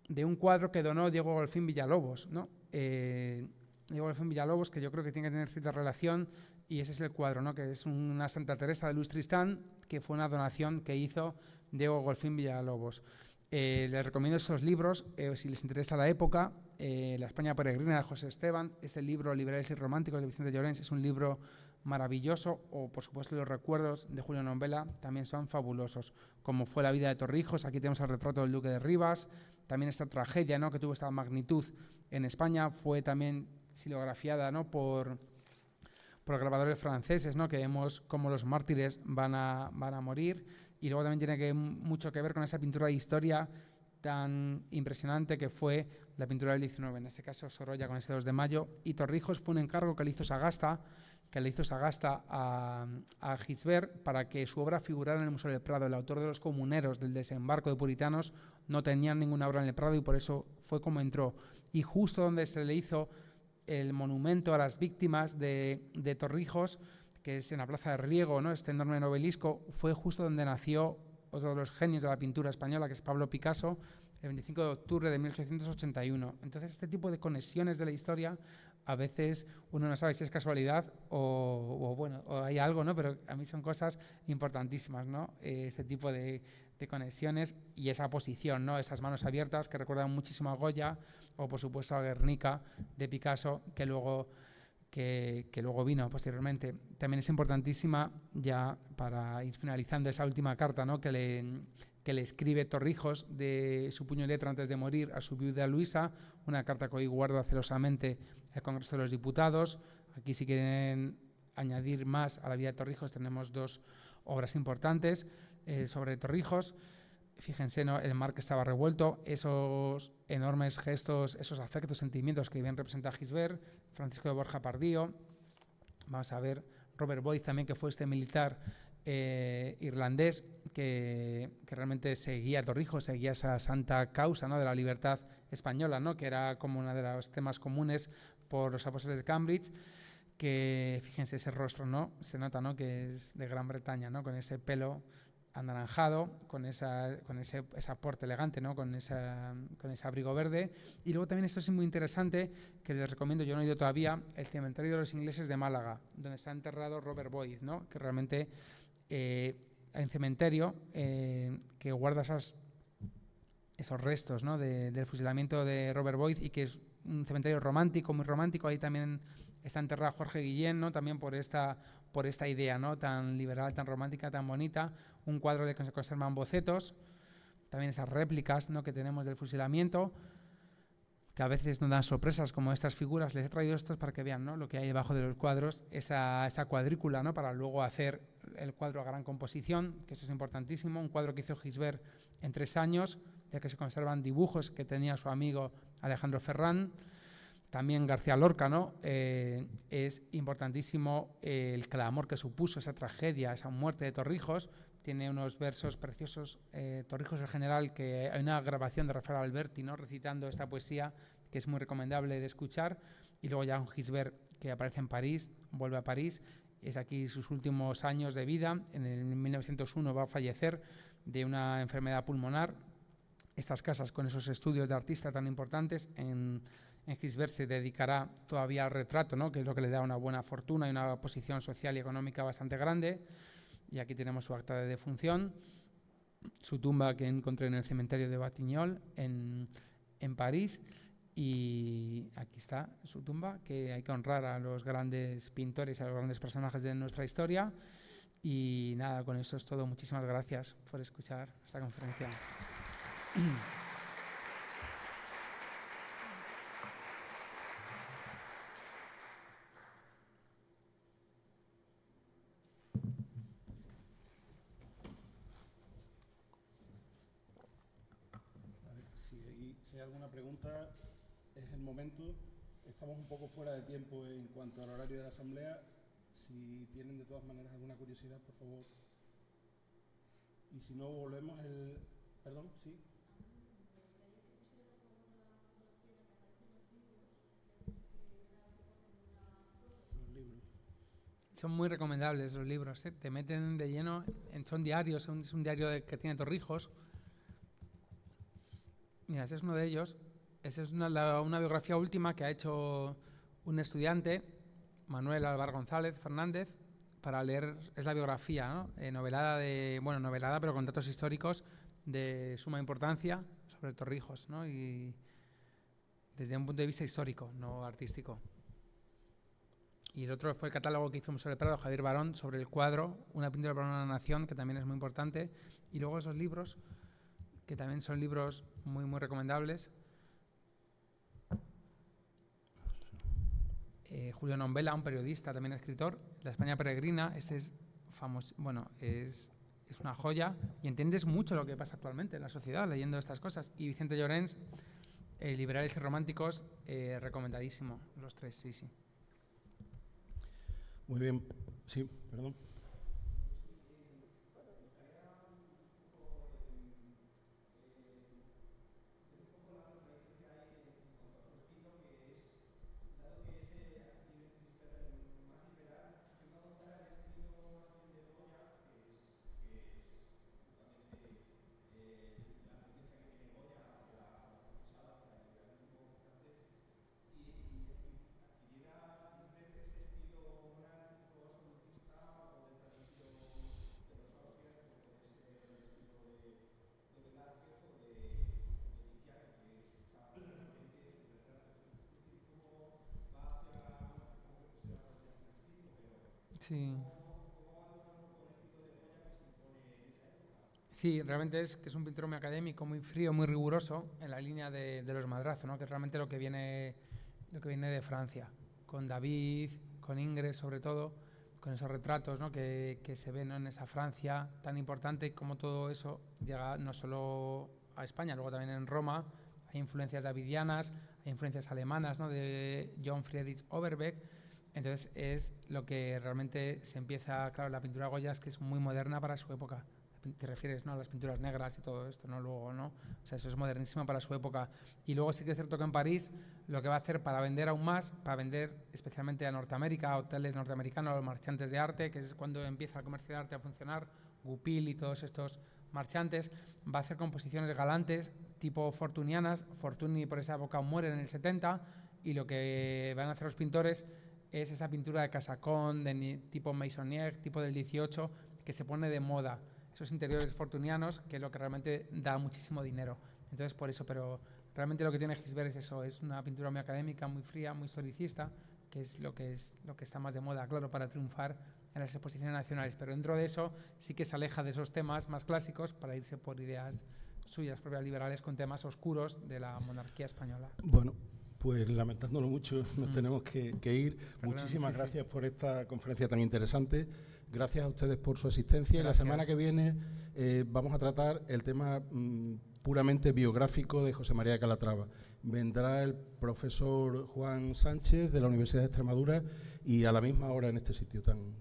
de un cuadro que donó Diego Golfín Villalobos, ¿no? Diego Golfín Villalobos, que yo creo que tiene que tener cierta relación, y ese es el cuadro, ¿no? Que es una Santa Teresa de Luz Tristán, que fue una donación que hizo Diego Golfín Villalobos. Les recomiendo esos libros, si les interesa la época. La España peregrina de José Esteban, este libro Liberales y Románticos de Vicente Llorens es un libro maravilloso, o por supuesto los recuerdos de Julio Nombela también son fabulosos, como fue la vida de Torrijos. Aquí tenemos el retrato del duque de Rivas, también esta tragedia, ¿no? Que tuvo esta magnitud en España, fue también silografiada, ¿no? por grabadores franceses, ¿no? Que vemos cómo los mártires van a morir. Y luego también tiene mucho que ver con esa pintura de historia tan impresionante que fue la pintura del 19, en este caso Sorolla con ese 2 de mayo. Y Torrijos fue un encargo que le hizo Sagasta a Gisbert para que su obra figurara en el Museo del Prado. El autor de Los Comuneros, del desembarco de puritanos, no tenía ninguna obra en el Prado y por eso fue como entró. Y justo donde se le hizo el monumento a las víctimas de Torrijos, que es en la Plaza de Riego, ¿no? Este enorme obelisco, fue justo donde nació otro de los genios de la pintura española, que es Pablo Picasso, el 25 de octubre de 1881. Entonces, este tipo de conexiones de la historia, a veces uno no sabe si es casualidad o hay algo, ¿no? Pero a mí son cosas importantísimas, ¿no? Este tipo de conexiones y esa posición, ¿no? Esas manos abiertas que recuerdan muchísimo a Goya o, por supuesto, a Guernica de Picasso, que luego vino posteriormente. También es importantísima, ya para ir finalizando, esa última carta, ¿no? que le escribe Torrijos de su puño y letra antes de morir a su viuda Luisa, una carta que hoy guarda celosamente el Congreso de los Diputados. Aquí, si quieren añadir más a la vida de Torrijos, tenemos dos obras importantes sobre Torrijos. Fíjense, ¿no? El mar que estaba revuelto, esos enormes gestos, esos afectos, sentimientos que bien representa Gisbert, Francisco de Borja Pardío. Vamos a ver Robert Boyd también, que fue este militar irlandés que realmente seguía a Torrijos, seguía esa santa causa, ¿no? De la libertad española, ¿no? Que era como uno de los temas comunes por los apóstoles de Cambridge. Que fíjense ese rostro, ¿no? Se nota, ¿no? Que es de Gran Bretaña, ¿no? Con ese pelo anaranjado, con ese aporte elegante, ¿no? Con ese abrigo verde. Y luego también esto es muy interesante, que les recomiendo, yo no he ido todavía, el cementerio de los ingleses de Málaga, donde está enterrado Robert Boyd, ¿no? Que realmente hay un cementerio que guarda esos restos, ¿no? del fusilamiento de Robert Boyd, y que es un cementerio romántico, muy romántico. Ahí también está enterrado Jorge Guillén, ¿no? También por esta idea, ¿no? Tan liberal, tan romántica, tan bonita. Un cuadro de que se conservan bocetos, también esas réplicas, ¿no? Que tenemos del fusilamiento, que a veces nos dan sorpresas como estas figuras. Les he traído estos para que vean, ¿no? Lo que hay debajo de los cuadros, esa cuadrícula, ¿no? Para luego hacer el cuadro a gran composición, que eso es importantísimo. Un cuadro que hizo Gisbert en 3 años, de que se conservan dibujos que tenía su amigo Alejandro Ferrán. También García Lorca, ¿no? Es importantísimo el clamor que supuso esa tragedia, esa muerte de Torrijos. Tiene unos versos preciosos, Torrijos el general, que hay una grabación de Rafael Alberti, ¿no? Recitando esta poesía, que es muy recomendable de escuchar. Y luego Jean Gisbert, que aparece en París, vuelve a París, es aquí sus últimos años de vida. En el 1901 va a fallecer de una enfermedad pulmonar. Estas casas, con esos estudios de artista tan importantes, en Gisbert se dedicará todavía al retrato, ¿no? Que es lo que le da una buena fortuna y una posición social y económica bastante grande. Y aquí tenemos su acta de defunción, su tumba que encontré en el cementerio de Batignolles, en París. Y aquí está su tumba, que hay que honrar a los grandes pintores, a los grandes personajes de nuestra historia. Y nada, con eso es todo. Muchísimas gracias por escuchar esta conferencia. Si hay alguna pregunta, es el momento. Estamos un poco fuera de tiempo en cuanto al horario de la asamblea. Si tienen de todas maneras alguna curiosidad, por favor. Y si no, volvemos el... Perdón, sí. Los libros. Son muy recomendables los libros, ¿eh? Te meten de lleno, son diarios, es un diario que tiene Torrijos. Mira, ese es uno de ellos. Esa es una biografía última que ha hecho un estudiante, Manuel Álvar González Fernández, para leer. Es la biografía, ¿no? Novelada, pero con datos históricos de suma importancia sobre Torrijos, ¿no? Y desde un punto de vista histórico, no artístico. Y el otro fue el catálogo que hizo Museo del Prado, Javier Barón, sobre el cuadro Una pintura para una nación, que también es muy importante. Y luego esos libros, que también son libros muy, muy recomendables. Julio Nombela, un periodista, también escritor, La España peregrina. Este es famoso, es una joya y entiendes mucho lo que pasa actualmente en la sociedad leyendo estas cosas. Y Vicente Llorens, Liberales y Románticos, recomendadísimo, los tres, sí. Muy bien, sí, perdón. Sí, realmente es que es un pintor muy académico, muy frío, muy riguroso, en la línea de los Madrazo, ¿no? Que es realmente lo que viene de Francia, con David, con Ingres sobre todo, con esos retratos, ¿no? que se ven, ¿no? En esa Francia tan importante, como todo eso llega no solo a España, luego también en Roma hay influencias davidianas, hay influencias alemanas, ¿no? De John Friedrich Overbeck. Entonces es lo que realmente se empieza, claro, la pintura Goya es que es muy moderna para su época. Te refieres, ¿no? A las pinturas negras y todo esto, ¿no? Luego, ¿no? O sea, eso es modernísimo para su época. Y luego sí que es cierto que en París lo que va a hacer para vender aún más, para vender especialmente a Norteamérica, a hoteles norteamericanos, a los marchantes de arte, que es cuando empieza el comercio de arte a funcionar, Goupil y todos estos marchantes, va a hacer composiciones galantes, tipo fortunianas. Fortuny por esa época muere en el 70 y lo que van a hacer los pintores es esa pintura de Casacón, de tipo Meissonier, tipo del 18, que se pone de moda. Esos interiores fortunianos, que es lo que realmente da muchísimo dinero. Entonces, por eso, pero realmente lo que tiene Gisbert es eso, es una pintura muy académica, muy fría, muy historicista, que es lo que está más de moda, claro, para triunfar en las exposiciones nacionales. Pero dentro de eso sí que se aleja de esos temas más clásicos para irse por ideas suyas propias liberales con temas oscuros de la monarquía española. Bueno, pues lamentándolo mucho, nos tenemos que ir. Muchísimas gracias por esta conferencia tan interesante. Gracias a ustedes por su asistencia. Y la semana que viene vamos a tratar el tema puramente biográfico de José María de Calatrava. Vendrá el profesor Juan Sánchez de la Universidad de Extremadura y a la misma hora en este sitio tan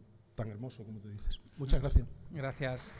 hermoso como tú dices. Muchas gracias. Gracias.